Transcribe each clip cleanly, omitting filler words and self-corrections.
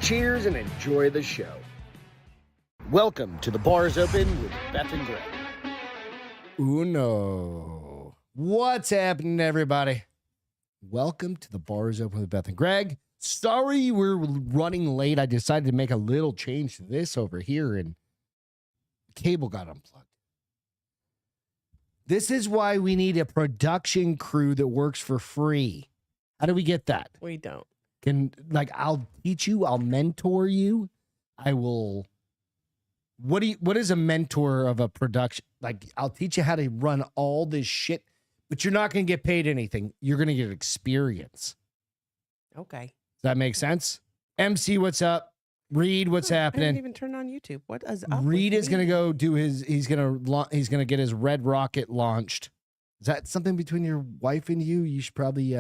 Cheers and enjoy the show. Welcome to The Bar is Open with Beth and Greg. Uno. What's happening, everybody? Welcome to The Bar is Open with Beth and Greg. Sorry we're running late. I decided to make a little change to this over here, and the cable got unplugged. This is why we need a production crew that works for free. How do we get that? We don't. I'll teach you, I'll mentor you. I will. What is a mentor of a production? Like, I'll teach you how to run all this shit, but you're not going to get paid anything. You're going to get experience. Okay. Does that make sense? MC, what's up? Reed, what's I happening? didn't even turn on YouTube. What is up? Reed with is going to go do his. He's going to get his red rocket launched. Is that something between your wife and you? You should probably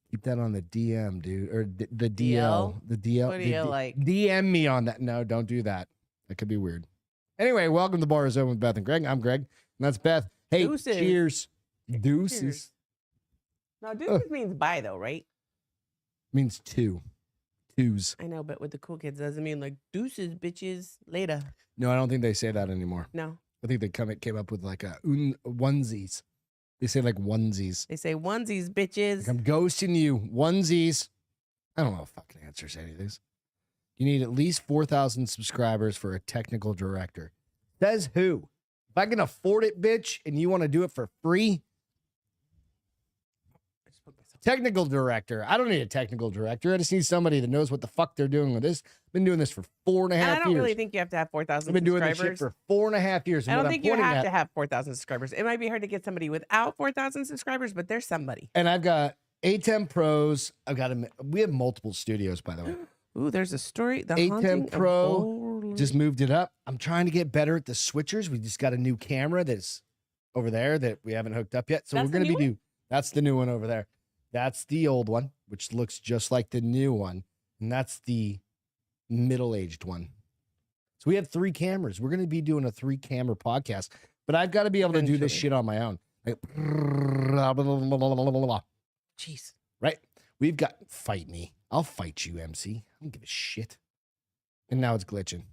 keep that on the DM, dude, or the DL. The DL. What do you like? DM me on that. No, don't do that. That could be weird. Anyway, welcome to The Bar is Open with Beth and Greg. I'm Greg, and that's Beth. Hey, Deuces. cheers. Deuces. Cheers. No, deuces means bye, though, right? Means two. Twos. I know, but with the cool kids, doesn't mean like deuces, bitches, later. No, I don't think they say that anymore. No. I think they came up with like a onesies. They say like onesies. They say onesies, bitches. Like, I'm ghosting you. Onesies. I don't know if fucking answers any of these. You need at least 4,000 subscribers for a technical director. Says who? If I can afford it, bitch, and you want to do it for free, technical director. I don't need a technical director. I just need somebody that knows what the fuck they're doing with this. I've been doing this for 4.5 years. I don't really think you have to have 4,000 I've been doing subscribers. this shit for 4.5 years. I don't think you have to have 4,000 subscribers. It might be hard to get somebody without 4,000 subscribers, but there's somebody. And I've got A10 Pros. We have multiple studios, by the way. Ooh, there's a story. The A10 Haunting Pro of just moved it up. I'm trying to get better at the switchers. We just got a new camera that's over there that we haven't hooked up yet. So That's we're going to the new be that's the new one over there. That's the old one, which looks just like the new one. And that's the middle-aged one. So we have 3 cameras. We're going to be doing a 3-camera podcast, but I've got to be able to do this shit on my own. Like, Jeez. right? We've got, fight me. I'll fight you, MC. I don't give a shit. And now it's glitching.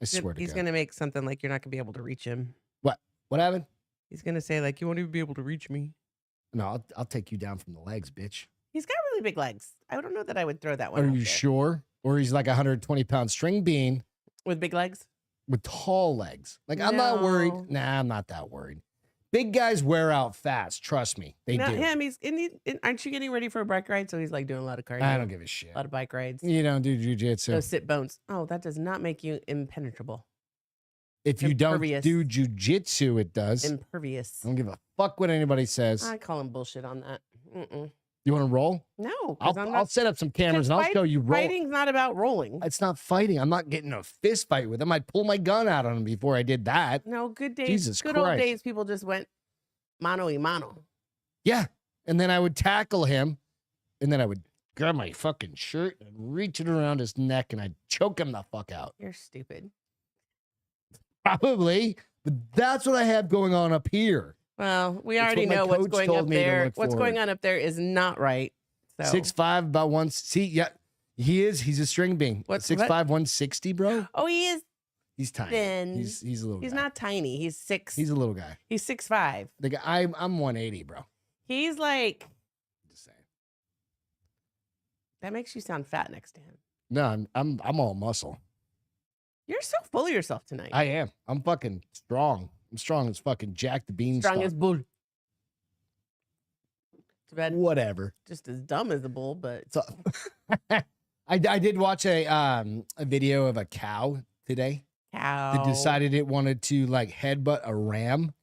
I swear to God. He's going to make something like you're not going to be able to reach him. What happened? He's going to say like, you won't even be able to reach me. No, I'll take you down from the legs, bitch. He's got really big legs. I don't know that I would throw that one Are out you there. sure? Or he's like a 120-pound string bean With big legs? with tall legs. Like, I'm not worried. No. Nah, I'm not that worried. Big guys wear out fast. Trust me. They Not do. him. Aren't you getting ready for a bike ride? So he's like doing a lot of cardio. I don't give a shit. A lot of bike rides. You don't do jujitsu. Those sit bones. Oh, that does not make you impenetrable. If you impervious. don't do jujitsu, it does. Impervious. I don't give a fuck what anybody says. I call him bullshit on that. Mm-mm. You want to roll? No. 'cause I'm I'll not, set up some cameras and I'll show you roll. Fighting's not about rolling. It's not fighting. I'm not getting a fist fight with him. I'd pull my gun out on him before I did that. No, good days. Jesus good old Christ. days, people just went mano y mano. Yeah. And then I would tackle him. And then I would grab my fucking shirt and reach it around his neck and I'd choke him the fuck out. You're stupid. Probably. But that's what I have going on up here. Well, we That's already what my know what's coach going told up me to there. look What's forward. going on up there is not right. So 6'5", about one. See, yeah, he is. He's a string bean. What's 6'5", 160, bro. Oh, he is He's tiny. thin. He's a little. He's guy. not tiny. He's six. He's a little guy. He's 6'5". The guy. I'm 180, bro. He's like, Just saying. that makes you sound fat next to him. No, I'm all muscle. You're so full of yourself tonight. I am. I'm fucking strong. I'm strong as fucking Jack the Beanstalk. Strong as bull. Too bad. Whatever. Just as dumb as a bull, but So, I did watch a video of a cow today cow. that decided it wanted to like headbutt a ram,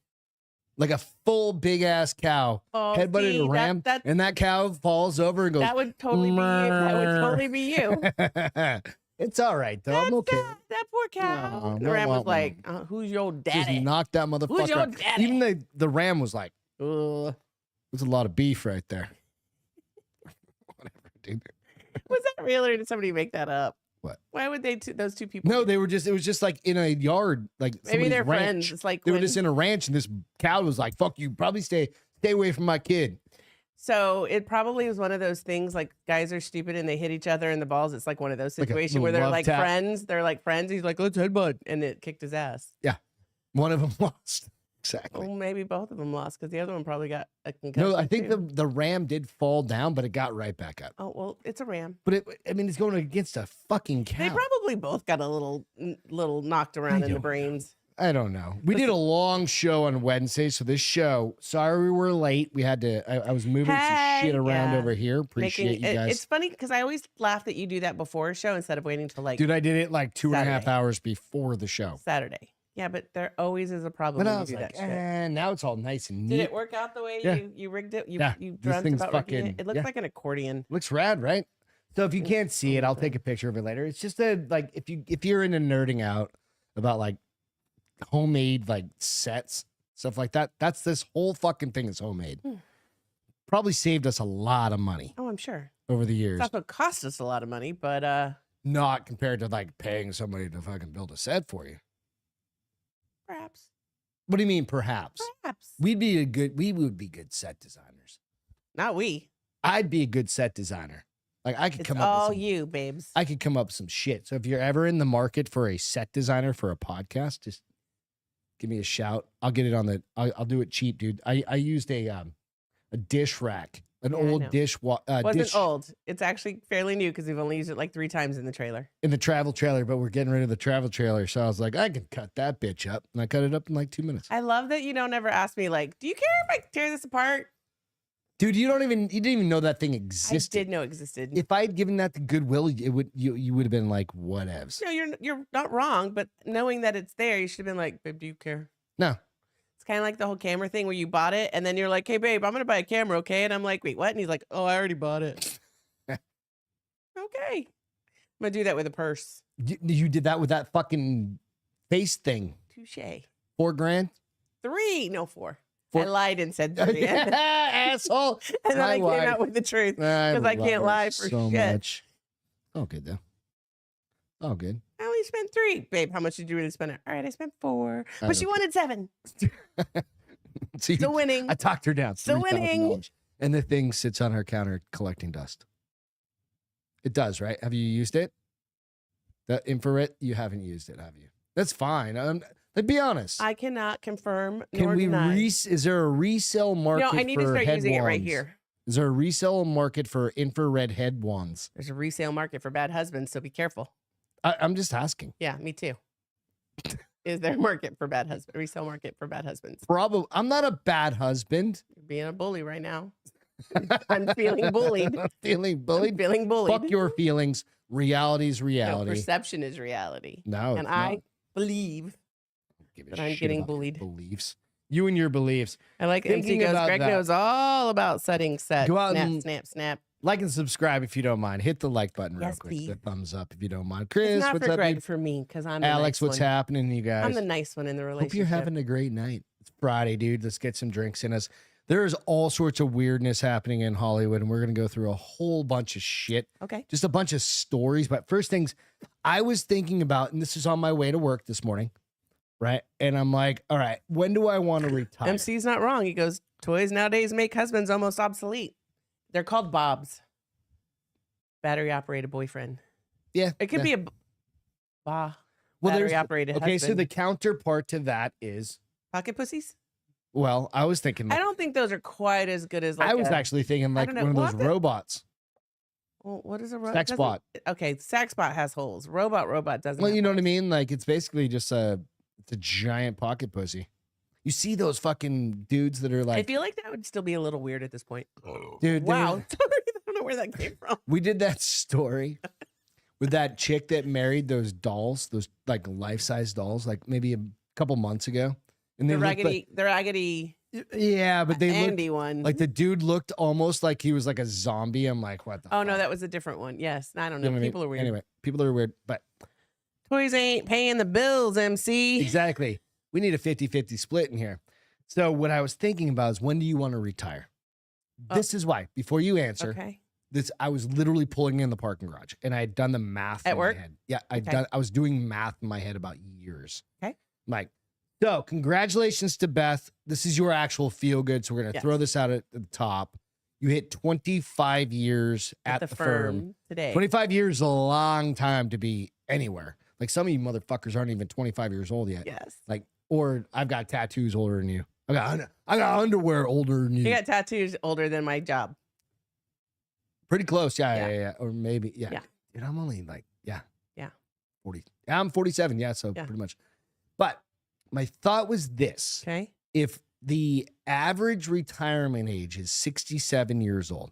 like a full big ass cow Oh, headbutted see, a ram, that and that cow falls over and goes. that would totally be you. That would totally be you. It's all right though. I'm okay. That poor cow. No, the ram wah, was wah, like, "Who's your Just daddy?" knock that motherfucker. Who's your out. daddy? Even the ram was like, Ugh. there's a lot of beef right there. Whatever, dude. Was that real or did somebody make that up? What? Why would those two people? No, it was just like in a yard, like maybe somebody's they're ranch. friends. It's like They were when- just in a ranch, and this cow was like, "Fuck you, probably stay away from my kid." So it probably was one of those things like guys are stupid and they hit each other in the balls. It's like one of those Like a situations little where they're love like tap. friends. They're like friends. He's like, let's headbutt. And it kicked his ass. One of them lost. Exactly. Well, maybe both of them lost because the other one probably got a concussion. No, I think too. the ram did fall down, but it got right back up. Oh, well, it's a ram. But it's going against a fucking cow. They probably both got a little knocked around in the don't brains. I don't know. We did a long show on Wednesday, so this show. Sorry we were late. We had to. I was moving some shit around over here. Appreciate you guys. It's funny because I always laugh that you do that before a show instead of waiting till like Dude, I did it like 2.5 Saturday. hours before the show. Saturday. Yeah, but there always is a problem But I when you was do like, that shit. and now it's all nice and neat. Did it work out the way Yeah. you rigged it? You This dreamt thing's about rigging fucking- it? It looks yeah. like an accordion. Looks rad, right? So if you can't see it, I'll take a picture of it later. It's just if you're into nerding out about like homemade like sets, stuff like that. That's this whole fucking thing is homemade. Probably saved us a lot of money Oh, I'm sure. over the years. It's not going to cost us a lot of money, but Not compared to like paying somebody to fucking build a set for you. perhaps. What do you mean perhaps? Perhaps. We would be good set designers. Not we. I'd be a good set designer. Like I could It's come up all with some, you, babes. I could come up with some shit. So if you're ever in the market for a set designer for a podcast, just give me a shout. I'll get it on the. I'll do it cheap, dude. I used a dish rack, an Yeah, I know. old dish. Wasn't Dish old. It's actually fairly new because we've only used it like 3 times in the trailer. in the travel trailer, but we're getting rid of the travel trailer. So I was like, I can cut that bitch up, and I cut it up in like 2 minutes. I love that you don't ever ask me like, do you care if I tear this apart? Dude, you didn't even know that thing I existed. did know it existed. If I had given that to Goodwill, you would have been like, whatevs. No, you're not wrong, but knowing that it's there, you should have been like, babe, do you care? No. It's kind of like the whole camera thing where you bought it and then you're like, hey, babe, I'm going to buy a camera, okay? And I'm like, wait, what? And he's like, oh, I already bought it. Okay. I'm going to do that with a purse. You did that with that fucking face thing. Touche. $4,000. 3, no 4. I Four- lied and said 3. And Asshole. then I My came wife. out with the truth. Because I can't lie for so shit. much. Oh, good though. Oh, good. I only spent 3. Babe, how much did you really spend? All right, I spent 4. I But she don't- wanted 7. See, Still winning. I talked her down. Still winning. $3,000. And the thing sits on her counter collecting dust. It does, right? Have you used it? The infrared? You haven't used it, have you? That's fine. Let's be honest. I cannot confirm Can nor we deny. is there a resale market No, I need to for start head using it right wands? here. Is there a resale market for infrared head wands? There's a resale market for bad husbands, so be careful. I'm just asking. Yeah, me too. Is there a market for bad husband? Resale market for bad husbands? Probably. I'm not a bad husband. You're being a bully right now. I'm feeling bullied. I'm feeling I'm bullied. feeling bullied. Fuck your feelings. Reality's No, reality. perception is reality. No, And it's I not. believe Give a that I'm shit getting about your bullied. Beliefs. You and your beliefs. I like MC Thinking goes, about Greg that. knows all about setting set. Go out Snap, and- snap, snap. Like and subscribe if you don't mind. Hit the like button real Yes, quick. please. The thumbs up if you don't mind. It's Chris, not what's for up? Greg, dude? for me, because I'm the Alex, nice what's one. happening, you guys? I'm the nice one in the relationship. Hope you're having a great night. It's Friday, dude. Let's get some drinks in us. There's all sorts of weirdness happening in Hollywood, and we're going to go through a whole bunch of shit. Okay. Just a bunch of stories. But first things I was thinking about, and this is on my way to work this morning, right? And I'm like, all right, when do I want to retire? MC's not wrong. He goes, toys nowadays make husbands almost obsolete. They're called bobs. Battery operated boyfriend. Yeah. It could be a Well, battery there's operated okay. So husband. the counterpart to that is, Pocket pussies? well, I was thinking, I don't think those are quite as good as like I was a- actually thinking like don't know. one of We'll those have to- robots. Well, what is a robot? Sex bot. Okay, sex bot has holes. Robot doesn't. Well, have you know what I holes. mean? Like it's basically just it's a giant pocket pussy. You see those fucking dudes that are I like, feel like that would still be a little weird at this point. dude, Wow. there- Sorry, I don't know where that came from. we did that story with that chick that married those dolls, those like life-size dolls, like maybe a couple months ago. And The they looked raggedy yeah, but they looked Andy one. like the dude looked almost like he was like a zombie. I'm like, what the Oh no, fuck? that was a different one. Yes, I don't You know. know what I mean? People are weird. Anyway, people are weird, but Toys ain't paying the bills, MC. exactly. We need a 50-50 split in here. So what I was thinking about is when do you want to retire? Oh. This is why. Before you answer, Okay. this I was literally pulling in the parking garage and I had done the math At in work? my head. Yeah, Okay. I was doing math in my head about years. Okay. Like, so congratulations to Beth. This is your actual feel good. So we're gonna Yes. throw this out at the top. you hit 25 years at the firm today. 25 years is a long time to be anywhere. Like some of you motherfuckers aren't even 25 years old yet. Yes. Like, or I've got tattoos older than you. I got underwear older than you. You got tattoos older than my job. Pretty close. Yeah. Or maybe, yeah. Yeah. Dude, I'm only like, yeah. 40. I'm 47. Yeah. So pretty much. But my thought was this. Okay. If the average retirement age is 67 years old,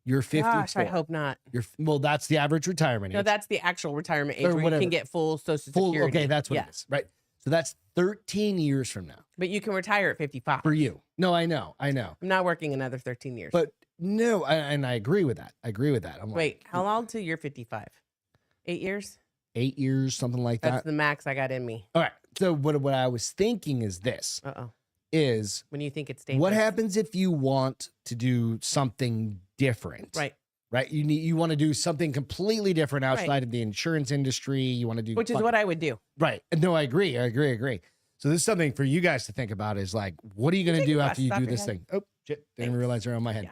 you're 54. Gosh, I hope not. Well, that's the average retirement age. No, that's the actual retirement age Or where whatever. you can get full Social Security. Okay, that's what it is. Right. So that's 13 years from now. But you can retire at 55. For you. No, I know. I'm not working another 13 years. But no, and I agree with that. I'm Wait, like, how long till you're 55? 8 years? 8 years, something like That's that. the max I got in me. All right. So what I was thinking is this. Is when you think it's dangerous. what happens if you want to do something different? Right. You want to do something completely different outside of the insurance industry. You want to do which is what I would do. Right. No, I agree. So this is something for you guys to think about is like, what are you going to do after you do this thing? Oh, shit. Didn't even realize they're on my head.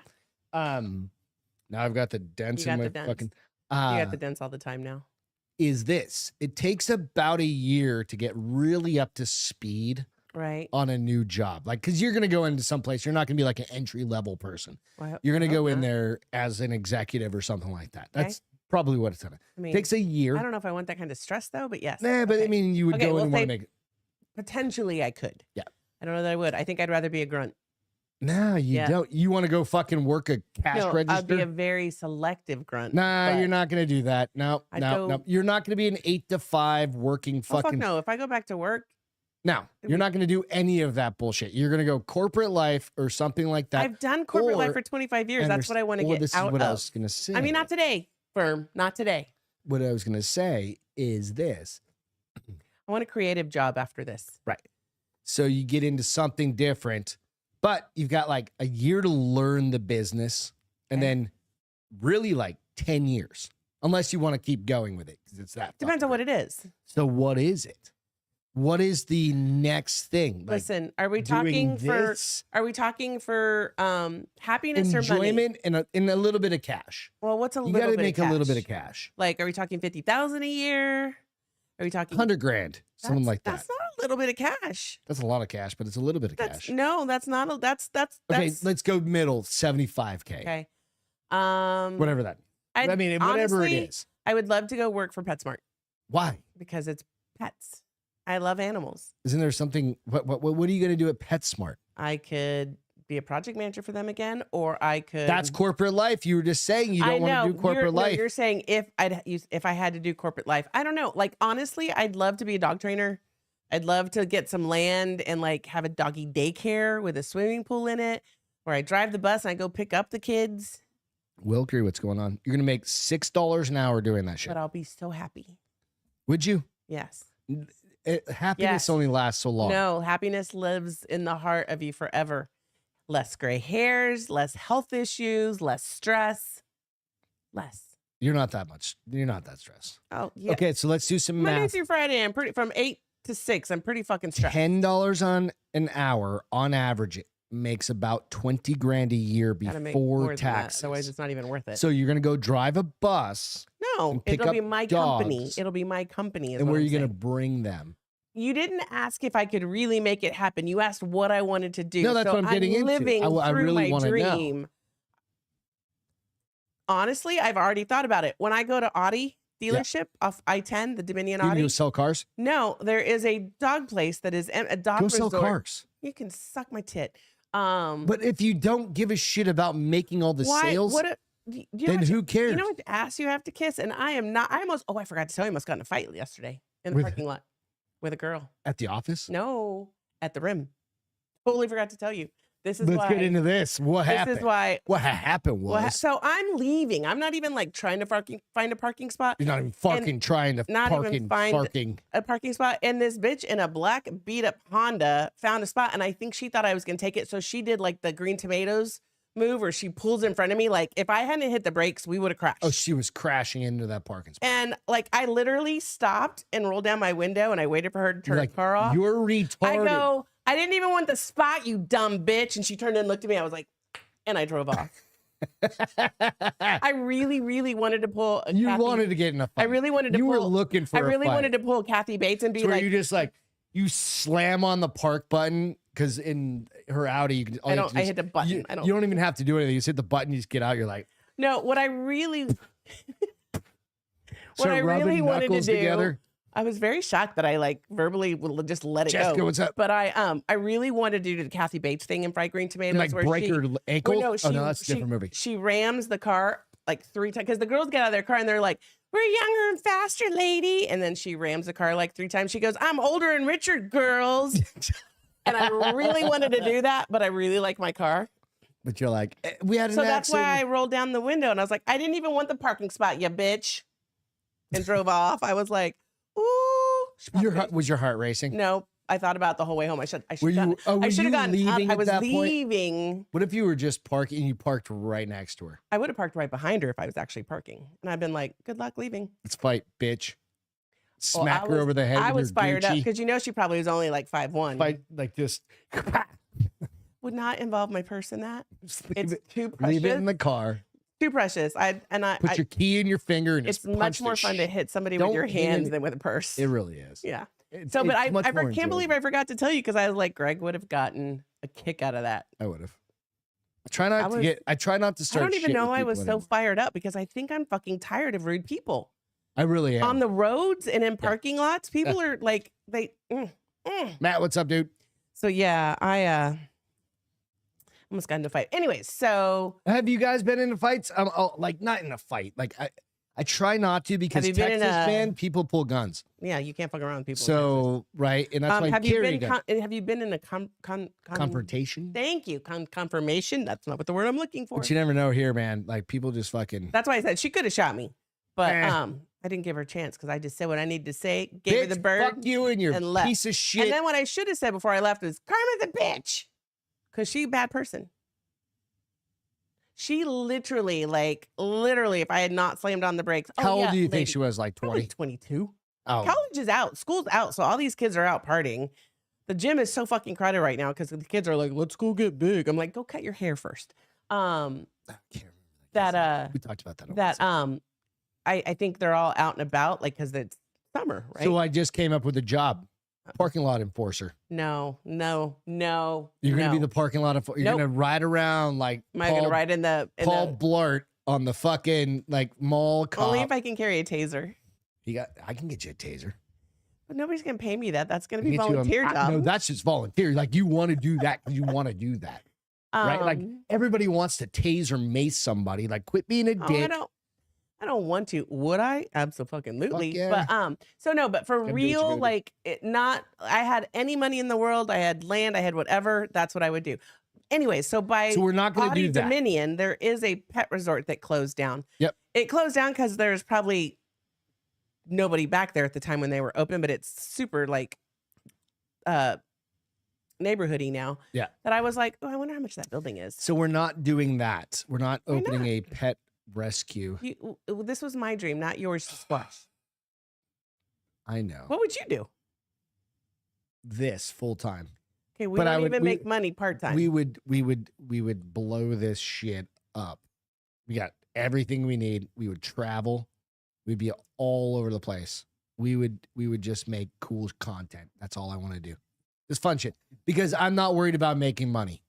Yeah. Now I've got the dents in my fucking. You got the dents all the time now. Is this? It takes about a year to get really up to speed. Right. On a new job. Like, because you're going to go into some place, you're not going to be like an entry level person. Well, you're going to go in there as an executive or something like that. That's probably what it's going to. I mean, takes a year. I don't know if I want that kind of stress though, but yes. Nah, but I mean, you would go in and want to make it. Potentially I could. Yeah. I don't know that I would. I think I'd rather be a grunt. No, you don't. You want to go fucking work a cash register? I'd be a very selective grunt. Nah, you're not going to do that. No. You're not going to be an 8 to 5 working fucking. Fuck no. If I go back to work. No, you're not going to do any of that bullshit. You're going to go corporate life or something like that. I've done corporate life for 25 years. That's what I want to get this out is what of. I was going to say. I mean, not today, firm. Not today. What I was going to say is this. I want a creative job after this. Right. So you get into something different, but you've got like a year to learn the business and then really like 10 years, unless you want to keep going with it because it's that. Depends on what it is. So what is it? What is the next thing? Like, listen, are we talking for happiness or money? Enjoyment and a little bit of cash. Well, what's a You little got to bit make of cash? a little bit of cash. Like, are we talking 50,000 a year? Are we talking $100,000, something like that? That's not a little bit of cash. That's a lot of cash, but it's a little bit of cash. No, that's not. That's okay. Let's go middle, 75K. Okay. Whatever that. I mean, whatever honestly, it is. I would love to go work for PetSmart. Why? Because it's pets. I love animals. Isn't there something? What are you going to do at PetSmart? I could be a project manager for them again, or I could. That's corporate life. You were just saying you don't want to do corporate life. No, you're saying if I had to do corporate life, I don't know. Like honestly, I'd love to be a dog trainer. I'd love to get some land and like have a doggy daycare with a swimming pool in it, where I drive the bus and I go pick up the kids. Wilkery, what's going on? You're going to make $6 an hour doing that shit. But I'll be so happy. Would you? Yes. Happiness only lasts so long. No, happiness lives in the heart of you forever. Less gray hairs, less health issues, less stress, less. You're not that much. You're not that stressed. Oh, yeah. Okay, so let's do some Monday math. through Friday, I'm pretty from 8 to 6. I'm pretty fucking stressed. $10 on an hour on average it makes about $20,000 a year before taxes. Otherwise, it's not even worth it. So you're gonna go drive a bus. No, pick it'll be up my dogs. company. It'll be my company. And where are you gonna bring them? You didn't ask if I could really make it happen. You asked what I wanted to do. No, that's so what I'm getting into. Living I through really my want to dream. know. Honestly, I've already thought about it. When I go to Audi dealership off I-10, the Dominion You Audi. can sell cars? No, there is a dog place that is a dog Go resort. sell cars. You can suck my tit. But if you don't give a shit about making all the sales, then who cares? You know what ass you have to kiss? And I am not. I forgot to tell you, I almost got in a fight yesterday in the parking lot with a girl. At the office? No, at the rim. Totally forgot to tell you. This is Let's why. get into this. What happened? This is why. What happened was. So I'm leaving. I'm not even like trying to find a parking spot. You're not even fucking trying to find a parking spot. And this bitch in a black beat up Honda found a spot, and I think she thought I was gonna take it. So she did like the green tomatoes move, where she pulls in front of me. Like if I hadn't hit the brakes, we would have crashed. Oh, she was crashing into that parking spot. And like I literally stopped and rolled down my window, and I waited for her to turn the car off. You're retarded. I go, I didn't even want the spot, you dumb bitch. And she turned and looked at me. I was like, and I drove off. I really, really wanted to pull. Wanted to get in a fight. I really wanted to. You were looking for. I really a fight. wanted to pull Kathy Bates and be where like, you just like you slam on the park button because in her Audi you can. I hit the button. You don't even have to do anything. You just hit the button. You just get out. You're like, no. What I really, rubbing wanted to do. Together. I was very shocked that I like verbally would just let it Jessica, go. what's up? But I really wanted to do the Kathy Bates thing in Fried Green Tomatoes, and, like break her ankle. No, that's a different movie. She rams the car like 3 times because the girls get out of their car and they're like, "We're younger and faster, lady," and then she rams the car like 3 times. She goes, "I'm older and richer, girls," and I really wanted to do that, but I really like my car. But you're like, we had an so accident. that's why I rolled down the window and I was like, "I didn't even want the parking spot, you bitch," and drove off. I was like, "Ooh." Was your heart racing? No, I thought about the whole way home. I should have gone. I should have gone. Leaving I was at that leaving. Point? What if you were just parking and you parked right next to her? I would have parked right behind her if I was actually parking, and I've been like, "Good luck leaving." Let's fight, bitch. Smack her over the head. I with was your fired up Gucci. because you know she probably was only like 5'1". Fight like this. Would not involve my purse in that. It's too precious. Leave it in the car. Too precious. Put your key in your finger and it's just much more fun to hit somebody with your hands than with a purse. It really is. Yeah. But I can't believe I forgot to tell you because I was like, Greg would have gotten a kick out of that. I would have. I try not to start. I don't even know I was so anymore. fired up because I think I'm fucking tired of rude people. I really am. On the roads and in parking lots, people are like Matt, what's up, dude? So yeah, I almost got into a fight. Anyways, so have you guys been in fights? Like not in a fight. Like I try not to because Texas, man, people pull guns. Yeah, you can't fuck around with people. So right, and that's why have you been in a confrontation? Thank you, confirmation. That's not what the word I'm looking for. But you never know here, man. Like people just fucking. That's why I said she could have shot me, but I didn't give her a chance because I just said what I needed to say. Gave her the bird. Fuck you and your piece of shit. And then what I should have said before I left was Karma the bitch, because she a bad person. She literally, if I had not slammed on the brakes. How old do you think she was? Like 20? 22. Oh. College is out. School's out. So all these kids are out partying. The gym is so fucking crowded right now because the kids are like, let's go get big. I'm like, go cut your hair first. We talked about that. I think they're all out and about, like, because it's summer, right? So I just came up with a job. Parking lot enforcer. No. You're gonna be the parking lot enforcer. You're gonna ride around like Am I gonna ride in Paul Blart on the fucking like mall cop. Only if I can carry a taser. I can get you a taser. But nobody's gonna pay me that. That's gonna be volunteer job. No, that's just volunteer. Like you want to do that because you want to do that. Right? Like everybody wants to tase or mace somebody. Like quit being a dick. I don't want to. Would I? Absolutely. Yeah. But for real, I had any money in the world, I had land, I had whatever, that's what I would do. Anyway, so we're not going to do that. Dominion, there is a pet resort that closed down. Yep. It closed down because there's probably nobody back there at the time when they were open, but it's super neighborhoody now. Yeah. That I was like, oh, I wonder how much that building is. So we're not doing that. We're not opening a pet rescue. This was my dream, not yours to squash. I know. What would you do? This full time. Okay, we don't even make money part time. We would blow this shit up. We got everything we need. We would travel. We'd be all over the place. We would just make cool content. That's all I want to do. It's fun shit because I'm not worried about making money.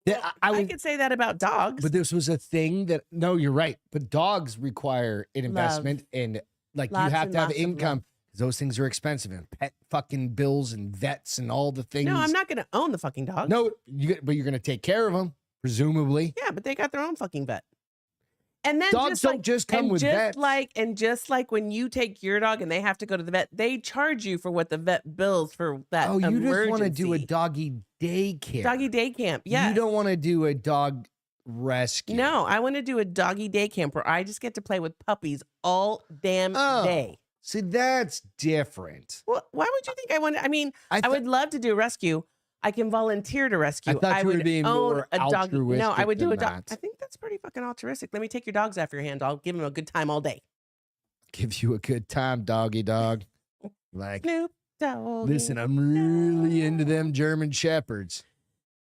Well, I could say that about dogs. But this was a thing that, no, you're right. But dogs require an investment and you have to have income because those things are expensive and pet fucking bills and vets and all the things. No, I'm not going to own the fucking dog. No, but you're going to take care of them, presumably. Yeah, but they got their own fucking vet. And then dogs don't just come with vets. Just like when you take your dog and they have to go to the vet, they charge you for what the vet bills for that. Oh, you just want to do a doggy daycare. Doggy day camp. Yeah. You don't want to do a dog rescue. No, I want to do a doggy day camp where I just get to play with puppies all damn day. See, that's different. Well, why would you think I want? I mean, I would love to do a rescue. I can volunteer to rescue. I thought you were being more altruistic. No, I would do a dog. That. I think that's pretty fucking altruistic. Let me take your dogs off your hand. I'll give them a good time all day. Give you a good time, doggy dog. Like, Snoop Dogg. Listen, I'm really into them German shepherds.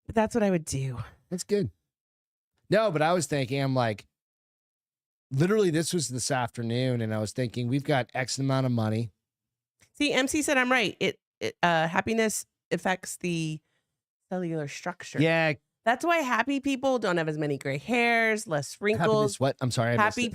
But that's what I would do. That's good. No, but I was thinking, I'm like, literally, this was this afternoon, and I was thinking, we've got X amount of money. See, MC said I'm right. Happiness affects the cellular structure. Yeah. That's why happy people don't have as many gray hairs, less wrinkles. Happiness, what? I'm sorry. Happy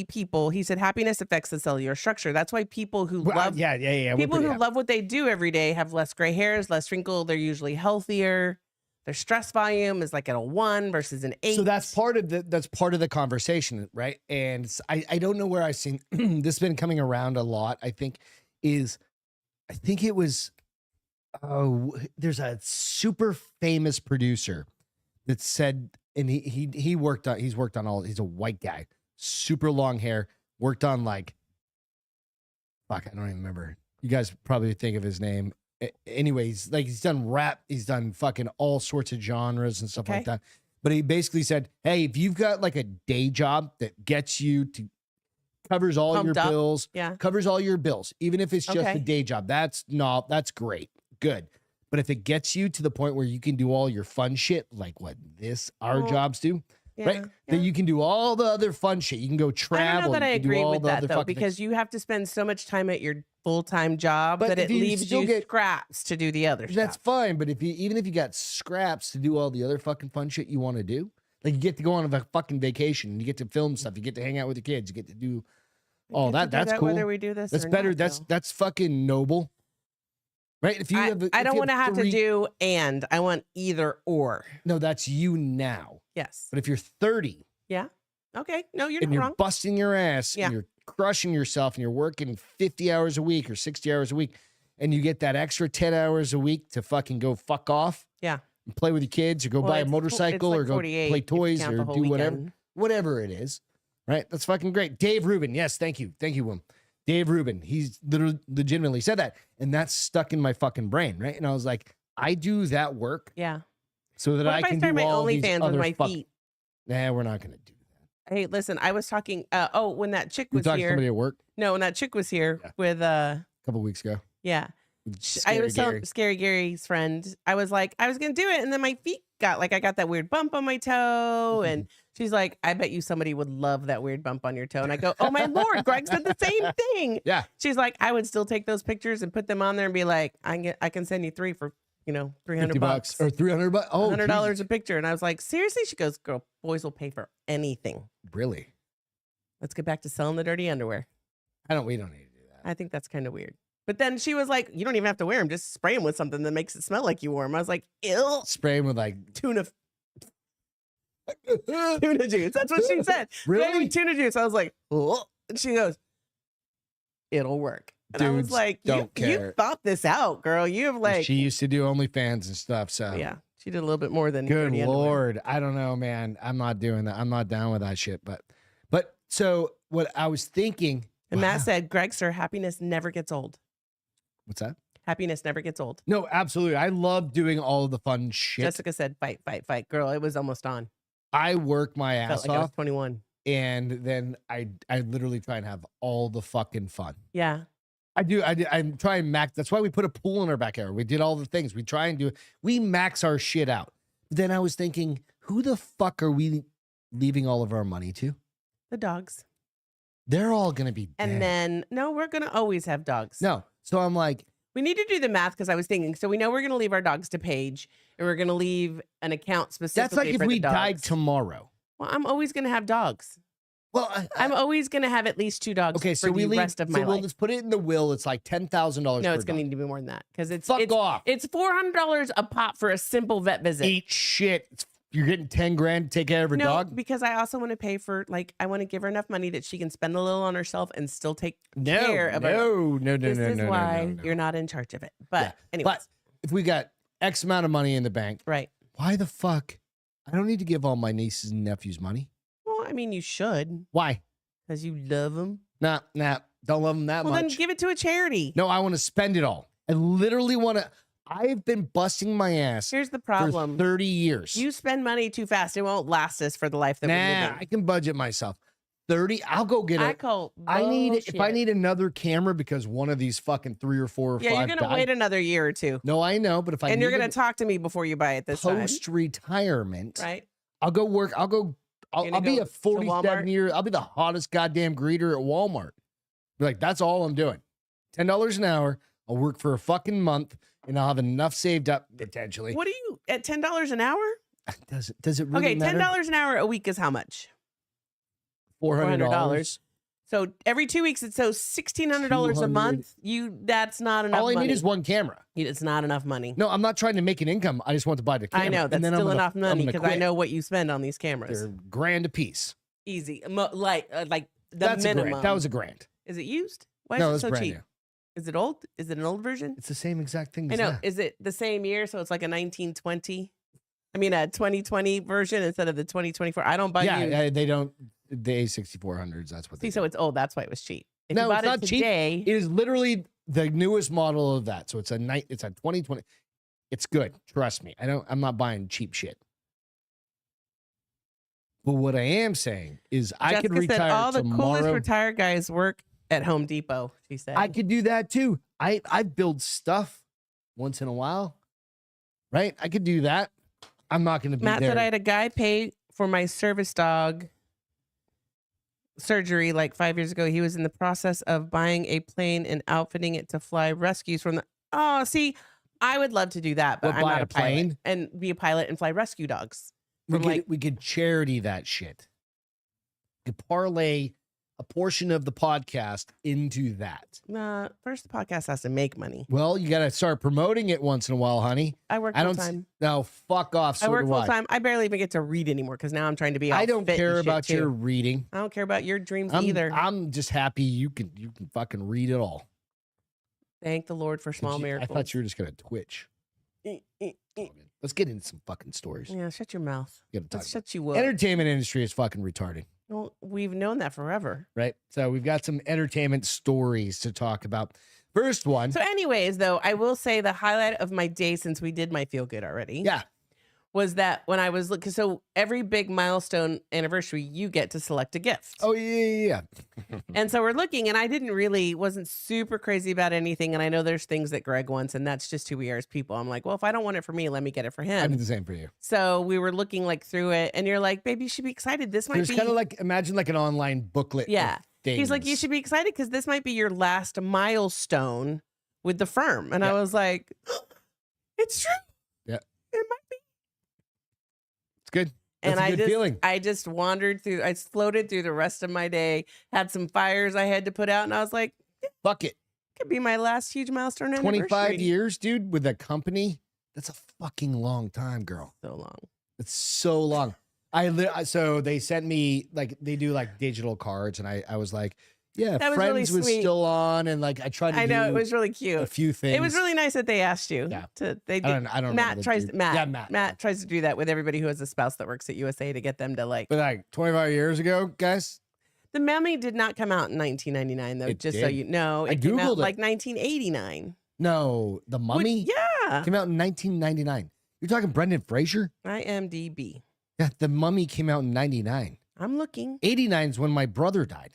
people. He said happiness affects the cellular structure. That's why people who love people who love what they do every day have less gray hairs, less wrinkle. They're usually healthier. Their stress volume is like at a 1 versus an 8. So that's part of the conversation, right? And I don't know where I've seen this has been coming around a lot. I think it was there's a super famous producer that said, and he's worked on all, he's a white guy, super long hair, worked on like, fuck, I don't even remember. You guys probably think of his name. Anyways, like he's done rap, he's done fucking all sorts of genres and stuff like that. But he basically said, hey, if you've got like a day job that gets you to covers all your bills, covers all your bills, even if it's just a day job, that's great. Good. But if it gets you to the point where you can do all your fun shit, like what our jobs do, right? Then you can do all the other fun shit. You can go travel. I don't know that I agree with that though, because you have to spend so much time at your full-time job that it leaves you scraps to do the other stuff. That's fine, but even if you got scraps to do all the other fucking fun shit you want to do, like you get to go on a fucking vacation, you get to film stuff, you get to hang out with your kids, you get to do all that. That's cool. Whether we do this, that's better. That's fucking noble. Right? If you I don't want to have to do and I want either or. No, that's you now. Yes. But if you're 30. Yeah. Okay. No, you're not wrong. And you're busting your ass and you're crushing yourself and you're working 50 hours a week or 60 hours a week and you get that extra 10 hours a week to fucking go fuck off. Yeah. And play with your kids or go buy a motorcycle or go play toys or do whatever it is. Right? That's fucking great. Dave Rubin. Yes. Thank you. Thank you, Wim. Dave Rubin, he's legitimately said that. And that's stuck in my fucking brain, right? And I was like, I do that work. Yeah. So that I can do all these OnlyFans other with my feet. Nah, we're not going to do that. Hey, listen, I was talking, when that chick was you talking to somebody at work? No, when that chick was here with, a couple weeks ago. Yeah. I was telling Scary Gary's friend, I was like, I was going to do it. And then my feet I got that weird bump on my toe. And she's like, I bet you somebody would love that weird bump on your toe. And I go, oh my Lord, Greg said the same thing. Yeah. She's like, I would still take those pictures and put them on there and be like, I can send you 3 for, $300 or $300. Oh, $100 a picture. And I was like, seriously? She goes, girl, boys will pay for anything. Really? Let's get back to selling the dirty underwear. We don't need to do that. I think that's kind of weird. But then she was like, you don't even have to wear them. Just spray them with something that makes it smell like you wore them. I was like, ew. Spray them with like tuna juice. That's what she said. Really? Tuna juice. I was like, oh. And she goes, it'll work. And Dudes I was like, you thought this out, girl. You have like. She used to do OnlyFans and stuff. So yeah, she did a little bit more than. Good Lord. I don't know, man. I'm not doing that. I'm not down with that shit. But so what I was thinking. And Matt said, Greg, sir, happiness never gets old. What's that? Happiness never gets old. No, absolutely. I love doing all of the fun shit. Jessica said, fight, fight, fight. Girl, it was almost on. I work my ass off. I was 21. And then I literally try and have all the fucking fun. Yeah. I do. I'm trying max. That's why we put a pool in our backyard. We did all the things. We try and do it. We max our shit out. But then I was thinking, who the fuck are we leaving all of our money to? The dogs. They're all going to be dead. And then, no, we're going to always have dogs. No. So I'm like. We need to do the math because I was thinking. So we know we're going to leave our dogs to Paige, and we're going to leave an account specifically. That's like if we died tomorrow. Well, I'm always going to have dogs. Well, I'm always going to have at least 2 dogs. Okay, so for the rest of my life. We'll just put it in the will. It's like $10,000. No, it's going to need to be more than that because it's off. It's $400 a pop for a simple vet visit. Eat shit. You're getting $10,000 to take care of a dog? Because I also want to pay for, like, I want to give her enough money that she can spend a little on herself and still take care of her. No. This is why you're not in charge of it. But anyway. But if we got X amount of money in the bank, right? Why the fuck? I don't need to give all my nieces and nephews money. Well, I mean, you should. Why? Because you love them. Nah. Don't love them that much. Well, then give it to a charity. No, I want to spend it all. I literally want to. I've been busting my ass. Here's the problem. For 30 years. You spend money too fast. It won't last us for the life that we're living. I can budget myself. 30. I'll go get it. If I need another camera because one of these fucking 3 or 4 or 5 you're gonna wait another year or 2. No, I know, but if I you're gonna talk to me before you buy it this time. Post retirement, right? I'll go work. I'll be go a to 47 Walmart? year. I'll be the hottest goddamn greeter at Walmart. Be like, that's all I'm doing. $10 an hour. I'll work for a fucking month and I'll have enough saved up potentially. What are you at $10 an hour? Does it really Okay, matter? $10 an hour a week is how much? $400. So every 2 weeks, it's so $1,600 a month. That's not enough. All I money. need is one camera. It's not enough money. No, I'm not trying to make an income. I just want to buy the camera. I know that's and then still I'm enough money because I quit. know what you spend on these cameras. They're $1,000 a piece. Easy, like the That's minimum. $1,000. That was $1,000. Is it used? Why No, is it's it so brand cheap? new. Is it old? Is it an old version? It's the same exact thing. I As know. that. Is it the same year? So it's like a 1920. I mean, a 2020 version instead of the 2024. I don't buy you. Yeah, they don't. The A6400s. That's what they See, so it's old. That's why it was cheap. If No, you bought it's not it cheap. today, It is literally the newest model of that. So it's a 2020. It's good. Trust me. I'm not buying cheap shit. But what I am saying is I could Jessica said retire all the coolest tomorrow. retired guys work at Home Depot. She said. I could do that too. I build stuff once in a while. Right? I could do that. I'm not going to be Matt there. said I had a guy pay for my service dog surgery like 5 years ago. He was in the process of buying a plane and outfitting it to fly rescues from the. Oh, see, I would love to do that, but What, I'm buy not a a pilot plane? and be a pilot and fly rescue dogs. we from, could, like- we could charity that shit. We could parlay a portion of the podcast into that. Nah, first the podcast has to make money. Well, you got to start promoting it once in a while, honey. I work I full don't. time. No, fuck off. So I work do full time. I barely even get to read anymore because now I'm trying to be. All I don't fit care and shit, about too. your reading. I don't care about your dreams I'm, either. I'm just happy you can fucking read it all. Thank the Lord for small I miracles. thought you were just gonna twitch. Let's get into some fucking stories. Yeah, shut your mouth. We gotta talk Let's about- shut you up. Entertainment industry is fucking retarded, Well, we've known that forever. right? So we've got some entertainment stories to talk about. First one, So, anyways, though, I will say the highlight of my day since we did my feel good already yeah, was that when I was looking. So, every big milestone anniversary, you get to select a gift. oh yeah. And so we're looking, and I wasn't super crazy about anything. And I know there's things that Greg wants, and that's just who we are as people. I'm like, well, if I don't want it for me, let me get it for I him. did the same for you. So we were looking like through it, and you're like, baby, you should be excited. This might There's be. kind of like imagine like an online booklet. of Yeah. He's like, you things. should be excited because this might be your last milestone with the firm. And I Yeah. was like, it's true. Yeah. It might be. It's good. And That's a good feeling. I just wandered through, I floated through the rest of my day, had some fires I had to put out. And I was like, Fuck it. could be my last huge milestone 25 anniversary. years, dude, with a company. That's a fucking long time, girl. So long. It's so long. So they sent me like they do like digital cards, and I was like, yeah, That was really Friends was sweet. still on, and like I tried to I know, do it was really a cute. few things. It was really nice that they asked you. Yeah. They I did. don't know Matt the tries. dude. Matt, Yeah, Matt. tries to do that with everybody who has a spouse that works at USA to get them to like. But like 25 years ago, guys, The Mummy did not come out in 1999, though. It Just so did. you know, I it came Googled out it. like 1989. no, The Mummy Yeah, came out in 1999. You're talking Brendan Fraser? IMDb. Yeah, The Mummy came out in 99. I'm looking. 89 is when my brother died.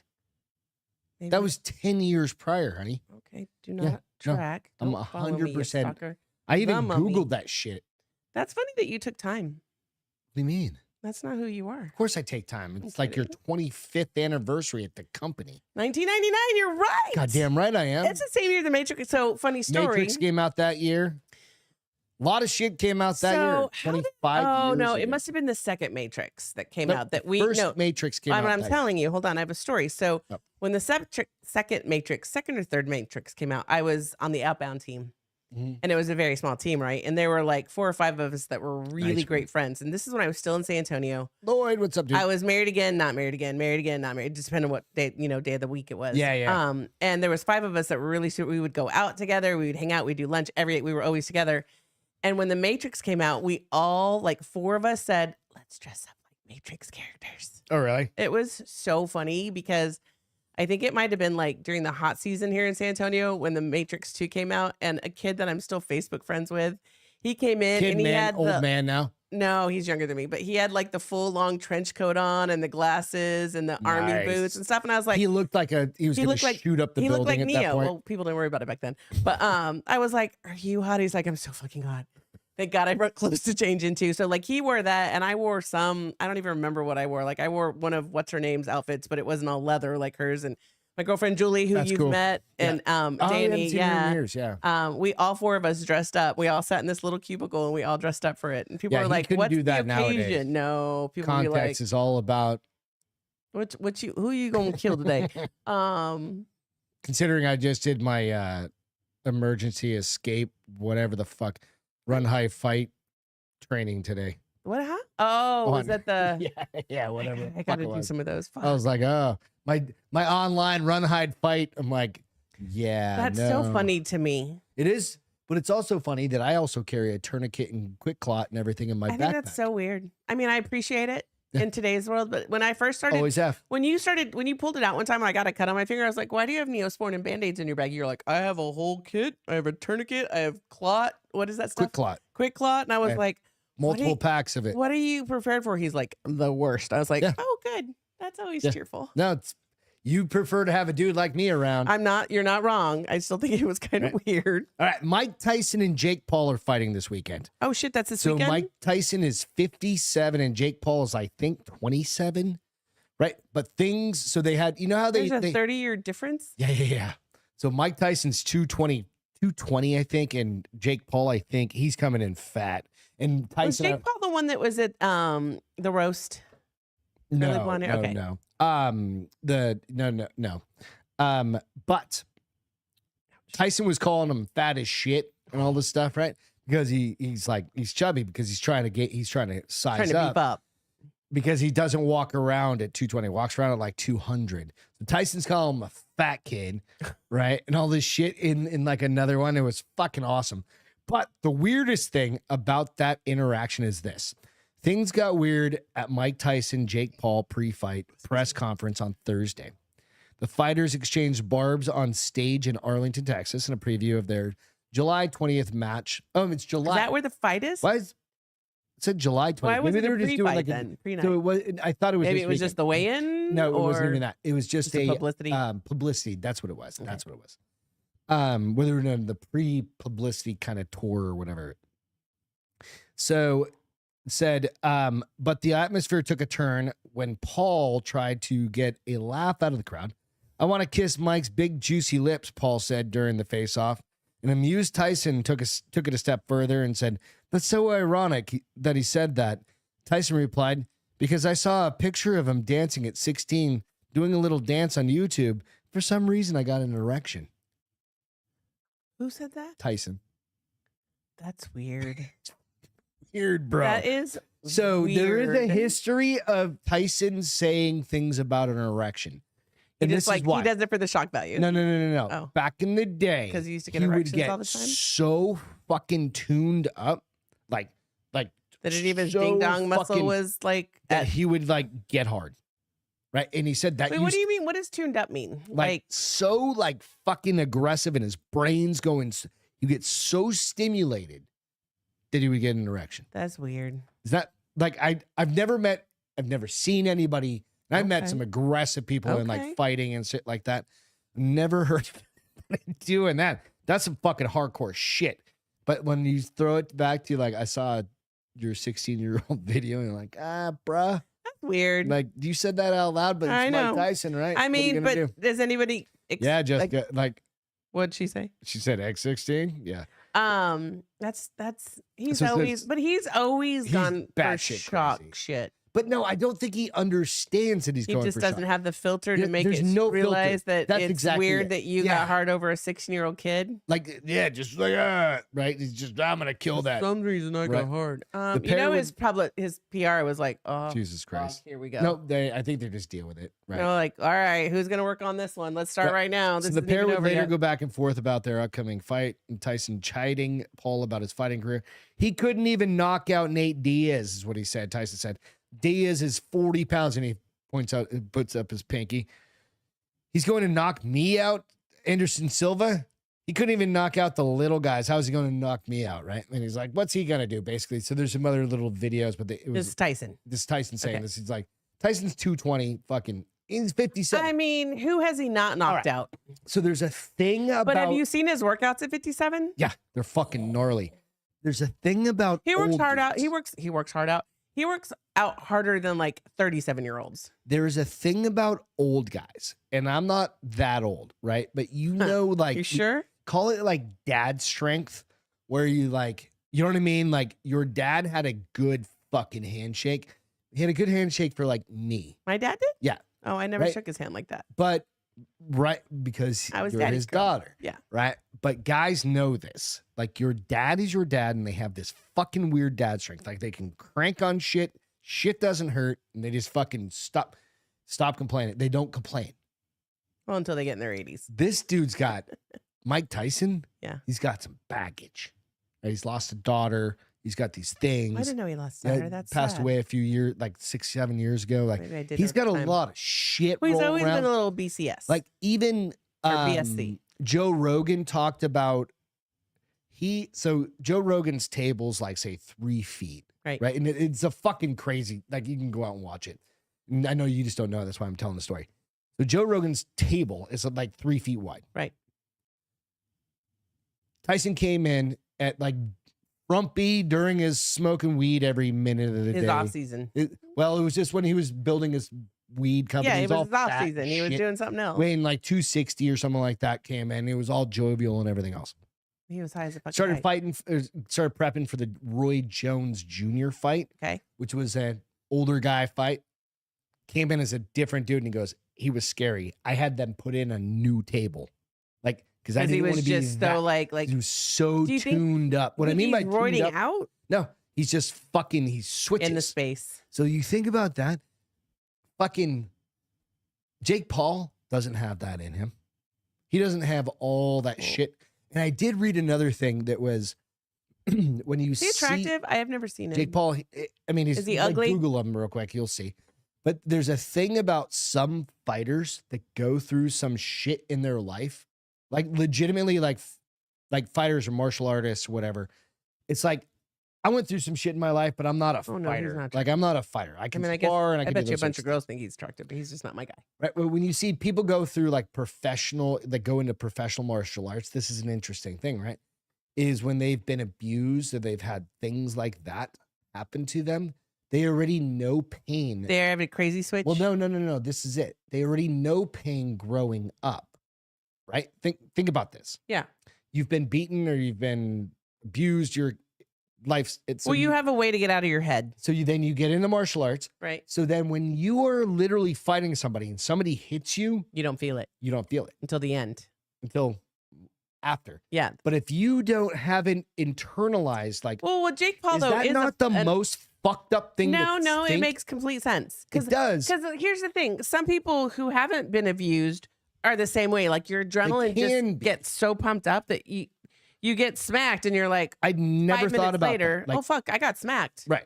Maybe- That was 10 years prior, honey. okay. Do Yeah, not no, track. I'm Don't follow me, you 100%. stalker. I even The Mummy. Googled that shit. That's funny that you took time. What do you mean? That's not who you are. Of course I take time. It's like your 25th anniversary at the company. 1999. You're right. Goddamn right I am. It's the same year the Matrix. So funny story. Matrix came out that year. A lot of shit came out that So, year. how 25 Oh years no, ago. it must have been the second Matrix that came Nope, out that the we first no. Matrix came out. I'm that telling you. Hold on, I have a story. So Yep. when the second Matrix, second or third Matrix came out, I was on the outbound team, Mhm. and it was a very small team, right? And there were like 4 or 5 of us that were really Nice. great friends. And this is when I was still in San Antonio. Lloyd, what's up, dude? I was married again, not married again, married again, not married. Just depending on what day, day of the week it was. Yeah, yeah. And there was 5 of us that were really super. We would go out together. We would hang out. We'd do lunch we were always together. And when the Matrix came out, we all, like 4 of us said, let's dress up like Matrix characters. Oh, really? It was so funny because I think it might have been like during the hot season here in San Antonio when the Matrix 2 came out, and a kid that I'm still Facebook friends with, he came in Kid and he man, had old man now. no, he's younger than me, but he had like the full long trench coat on and the glasses and the army Nice. boots and stuff. And I was like, He looked like he was he going looked to like- shoot up the he looked building like at that Neo. point. Well, people didn't worry about it back then. But I was like, are you hot? He's like, I'm so fucking hot. Thank God I brought clothes to change into. So like he wore that and I wore some, I don't even remember what I wore. Like I wore one of what's her name's outfits, but it wasn't all leather like hers. And my girlfriend Julie, who That's you've cool. met, and Danny, we all 4 of us dressed up. We all sat in this little cubicle and we all dressed up for it. And people were like, "What's do the that occasion?" nowadays. No, people Context be like, is all about. who you gonna kill today? Considering I just did my emergency escape, whatever the fuck, run, hide, fight training today. What? Huh? Oh, was that the? Yeah, whatever. I gotta do some of those. Fuck. I was like, oh, my online run, hide, fight. I'm like, yeah, That's so funny to me. It is, but it's also funny that I also carry a tourniquet and quick clot and everything in my backpack. I think that's so weird. I mean, I appreciate it in today's world, but when I first started, always have. When you pulled it out one time, and I got a cut on my finger. I was like, "Why do you have Neosporin and Band-Aids in your bag?" You're like, "I have a whole kit. I have a tourniquet. I have clot. What is that stuff? Quick clot." And I was like, multiple packs of it. What are you prepared for? He's like, the worst. I was like, oh, good. That's always cheerful. No, you prefer to have a dude like me around. I'm not. You're not wrong. I still think it was kind of weird. All right, Mike Tyson and Jake Paul are fighting this weekend. Oh shit, that's this weekend. So Mike Tyson is 57 and Jake Paul is, I think, 27. Right, but things. So they had, you know how there's a 30-year difference. Yeah. So Mike Tyson's 220, I think, and Jake Paul, I think, he's coming in fat. And Tyson, was Jake Paul the one that was at the roast? No. But Tyson was calling him fat as shit and all this stuff, right? Because he's chubby because he's trying to size beef up. Because he doesn't walk around at 220, walks around at like 200. So Tyson's calling him a fat kid, right? And all this shit in like another one. It was fucking awesome. But the weirdest thing about that interaction is this. Things got weird at Mike Tyson, Jake Paul pre-fight press conference on Thursday. The fighters exchanged barbs on stage in Arlington, Texas in a preview of their July 20th match. Oh, it's July. Is that where the fight is? Why is it said July 20th? Why was it a pre-fight then? So it was, I thought it was maybe it was just the weigh-in? No, it wasn't even that. It was just a publicity. Publicity. That's what it was. Okay. That's what it was. Whether or not the pre-publicity kind of tour or whatever. So said, but the atmosphere took a turn when Paul tried to get a laugh out of the crowd. I want to kiss Mike's big juicy lips, Paul said during the face-off. An amused Tyson took it a step further and said, that's so ironic that he said that. Tyson replied, because I saw a picture of him dancing at 16, doing a little dance on YouTube. For some reason, I got an erection. Who said that? Tyson. That's weird. Weird, bro. That is so weird. There is a history of Tyson saying things about an erection. And this is why. He does it for the shock value. No. Oh. Back in the day, because he used to get erections all the time. So fucking tuned up, like that it even ding dong muscle was like that he would like get hard, right? And he said that. Wait, what do you mean? What does tuned up mean? Like so, like fucking aggressive, and his brain's going. You get so stimulated that he would get an erection. That's weird. Is that like I've never seen anybody. And I've met some aggressive people in like fighting and shit like that. Never heard of doing that. That's some fucking hardcore shit. But when you throw it back to you, like I saw your 16-year-old video, and you're like, bruh. That's weird. Like you said that out loud, but it's Mike Tyson, right? I mean, but does anybody? Like what'd she say? She said X16. Yeah. He's always gone for shock shit. But no, I don't think he understands that he's going for shock. He just doesn't have the filter to make it realize that it's weird that you got hard over a 16-year-old kid. Like, just like, right? He's just, I'm going to kill that. For some reason I got hard. His PR was like, oh, Jesus Christ. Here we go. No, I think they just deal with it. Right. They're like, all right, who's going to work on this one? Let's start right now. So the pair would later go back and forth about their upcoming fight, and Tyson chiding Paul about his fighting career. He couldn't even knock out Nate Diaz, is what he said. Tyson said. Diaz is 40 pounds, and he puts up his pinky. He's going to knock me out, Anderson Silva. He couldn't even knock out the little guys. How is he going to knock me out, right? And he's like, what's he going to do, basically? So there's some other little videos, but it was Tyson. This Tyson saying this. He's like, Tyson's 220, fucking, he's 57. I mean, who has he not knocked out? So there's a thing about... But have you seen his workouts at 57? Yeah, they're fucking gnarly. There's a thing about He works old hard out. dudes. He works hard out. He works out harder than like 37-year-olds. There is a thing about old guys, and I'm not that old, right? But you know, like, You sure? call it like dad strength, where you like, you know what I mean? Like your dad had a good fucking handshake. He had a good handshake for like me, My dad did? Yeah. Oh, I never Right. shook his hand like that. but right because I was you're daddy's his girl. daughter, Yeah. right? But guys know this. Like your dad is your dad, and they have this fucking weird dad strength. Like they can crank on shit. Shit doesn't hurt, and they just fucking stop complaining. They don't complain. Well, until they get in their 80s. This dude's got Mike Tyson. Yeah. He's got some baggage. Right? He's lost a daughter. He's got these things. I didn't know he lost a Yeah, daughter. That's passed sad. away a few years, like 6-7 years ago. Like Maybe I did he's know at got the a time. lot of shit. Well, he's rolling always around. been a little BCS. Like even Or BSC. Joe Rogan talked about Joe Rogan's table's like say 3 feet. Right. Right. And it's a fucking crazy, like you can go out and watch it. And I know you just don't know. That's why I'm telling the story. So Joe Rogan's table is like 3 feet wide. Right. Tyson came in at like frumpy during his smoking weed every minute of the His day. off season. Well, it was just when he was building his weed company. Yeah, it He's was all his off fat season. and He was shit. doing something else. Weighing like 260 or something like that came in. It was all jovial and everything else. He was high as a fucking Started kite. fighting, started prepping for the Roy Jones Jr. fight, Okay. which was an older guy fight. Came in as a different dude, and he goes, he was scary. I had them put in a new table, like because I Because he didn't want was to be just that. so like He was so Do you think- tuned up. What I think mean by he's tuned roiding up, out no, he's just fucking. He switches in the space. So you think about that. Fucking Jake Paul doesn't have that in him. He doesn't have all that shit. And I did read another thing that was when you Is he see attractive? I have never seen him. Jake Paul, I mean, he's Is he like, ugly? Google him real quick, you'll see. But there's a thing about some fighters that go through some shit in their life, like legitimately, like fighters or martial artists, or whatever. It's like I went through some shit in my life, but I'm not a Oh, no, he's fighter. not like I'm not a fighter. I can I guess spar and I I can bet do you a those bunch sorts of girls think he's attractive, but he's just not my guy. Right. When you see people go through like professional, that go into professional martial arts, this is an interesting thing, right? Is when they've been abused or they've had things like that happen to them, they already know pain. They have a crazy switch. Well, no. This is it. They already know pain growing up, right? Think about this. Yeah. You've been beaten or you've been abused. Your life's it's Well, you have a way to get out of your head, so then you get into martial arts. right? So then when you are literally fighting somebody and somebody hits you, You don't feel it you don't feel it until the end. until after. Yeah. But if you haven't internalized, like, Well, what Jake Paul is though that is not the most fucked up thing? No, to it think? makes complete sense. It does. Because here's the thing: some people who haven't been abused are the same way. Like your adrenaline can just be. gets so pumped up that you get smacked, and you're like, I never 5 thought minutes about later, that. Like, oh fuck, I got smacked. right.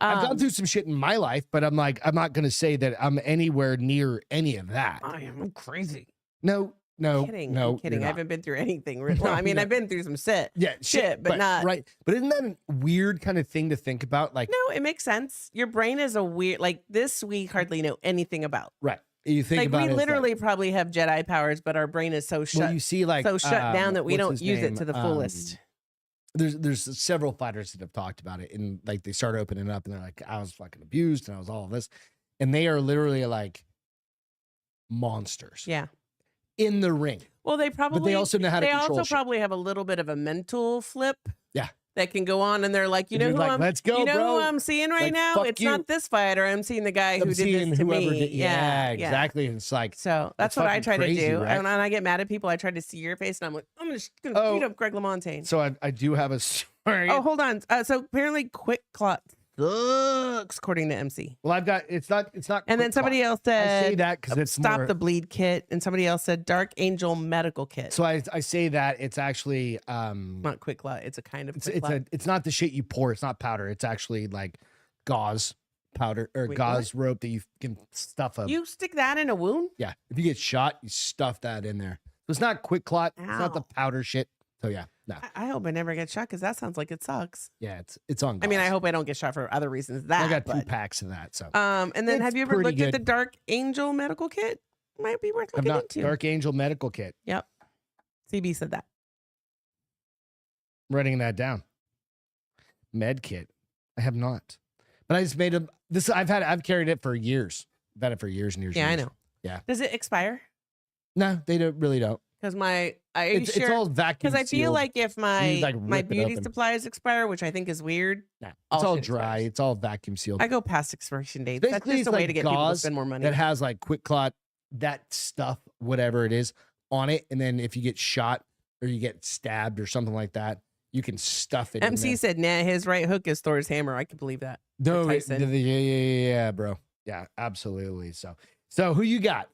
I've gone through some shit in my life, but I'm not going to say that I'm anywhere near any of that. I'm crazy. No, I'm kidding. no. I'm kidding. you're I not. haven't been through anything. Well, No, I mean, no. I've been through some shit. Yeah, shit, but right, not right. But isn't that a weird kind of thing to think about? Like, No, it makes sense. Your brain is a weird. Like this, we hardly know anything about. right? You think Like about we it as, literally probably have Jedi powers, but our brain is so shut, well, you see, like, so shut down that we what's don't his use name? it to the fullest. There's several fighters that have talked about it, and like they start opening up, and they're like, I was fucking abused, and I was all of this, and they are literally like monsters Yeah. in the ring. Well, they probably. But they also know how to They control also shit. probably have a little bit of a mental flip. Yeah. That can go on, and they're like, you And know you're who like, I'm. let's go, you know bro. who I'm seeing right Like, now? fuck It's you. not this fighter. I'm seeing the guy who I'm did seeing this to whoever me. did, yeah, exactly. And it's like, So That's that's what I fucking try crazy, to do. right? And I get mad at people. I try to see your face, and I'm like, I'm just gonna Oh. beat up Greg LaMontagne. so I do have a story. Oh, hold on. So apparently, Quick Clot sucks, according to MC. Well, I've got it's not. And then somebody else I said, say that because it's "Stop more, the bleed kit," and somebody else said, "Dark Angel Medical Kit." So I say that it's actually Not Quick Clot. It's a kind of Quick it's Clot. it's not the shit you pour. It's not powder. It's actually like gauze powder or Wait, gauze rope that you can stuff up. You stick that in a wound? Yeah, if you get shot, you stuff that in there. So it's not quick clot. It's not the Ow. powder shit. So yeah, no, I hope I never get shot because that sounds like it sucks. yeah, it's on. I mean, I gauze. hope I don't get shot for other reasons. That I got 2 but, packs of that. So and then It's have you ever pretty looked at good. the Dark Angel Medical Kit? Might be worth I've looking not into. Dark Angel medical kit. Yep. CB said that. I'm writing that down. Med kit. I have not. But I just made them. I've carried it for years. I've had it for years and years. Yeah, and I years. know. Yeah. Does it expire? No, they really don't. Because It's all vacuum. Because I feel sealed. like if You, like, my rip it beauty open. supplies expire, which I think is weird, Nah, it's all all shit dry. expires. It's all vacuum sealed. I go past expiration dates. That's Basically, just a it's way like to get people to gauze spend more money. that has like quick clot, that stuff, whatever it is, on it. And then if you get shot or you get stabbed or something like that, you can stuff it. in MC there. said, nah, his right hook is Thor's hammer. I can believe that. No, Tyson. yeah, bro. Yeah, absolutely. So who you got?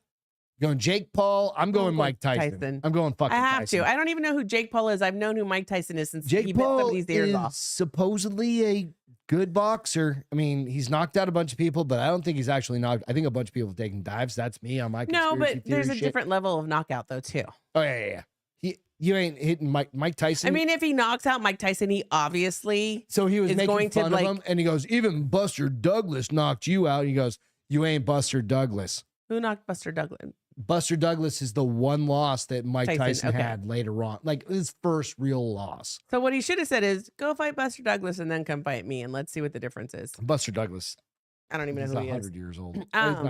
Going Jake Paul? I'm going Mike Tyson. I'm going fucking I have Tyson. to. I don't even know who Jake Paul is. I've known who Mike Tyson is since Jake he bit Paul somebody's ears is off. supposedly a good boxer. I mean, he's knocked out a bunch of people, but I don't think he's actually knocked. I think a bunch of people have taken dives. That's me on my No, conspiracy but there's theory a shit. different level of knockout though too. Oh yeah. You ain't hitting Mike Tyson. I mean, if he knocks out Mike Tyson, he obviously so he was is making going to, fun of him, and he goes, "Even Buster Douglas knocked you out." He goes, "You ain't Buster Douglas." who knocked Buster Douglas? Buster Douglas is the one loss that Mike Tyson okay. had later on, like his first real loss. So what he should have said is, go fight Buster Douglas and then come fight me, and let's see what the difference is. Buster Douglas, I don't even he's know who he is. 100 years old.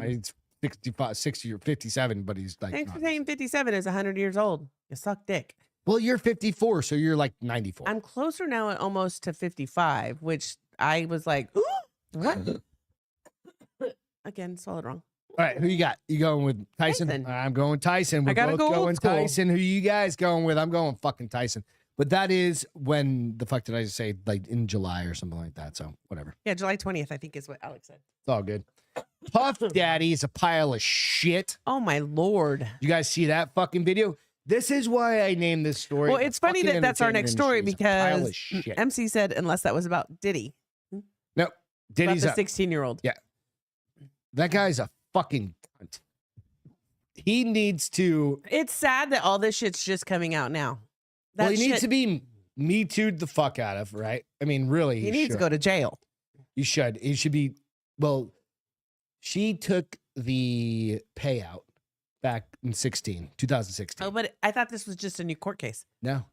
He's 65, 60 or 57, but he's like. Thanks for not- saying 57 is 100 years old. You suck dick. Well, you're 54, so you're like 94. I'm closer now almost to 55, which I was like, ooh, what? Again, swallowed wrong. All right, who you got? You going with Tyson? Tyson. I'm going Tyson. We're gotta both go old going school. Tyson. Who you guys going with? I'm going fucking Tyson. But that is when the fuck did I say? Like in July or something like that. So whatever. Yeah, July 20th, I think is what Alex said. It's all good. Puff Daddy is a pile of shit. Oh my Lord. You guys see that fucking video? This is why I named this story. Well, the it's funny fucking that that's our entertainment next story industry is a pile of because shit. MC said, unless that was about Diddy. No, Diddy's about a, the 16-year-old. Yeah. That guy's a fucking cunt. He needs to. It's sad that all this shit's just coming out now. Well, That he needs shit- to be Me Too'd the fuck out of, right? I mean, really, He needs to go to jail. He should. He should be. Well, she took the payout back in 2016. Oh, but I thought this was just a new court case. No,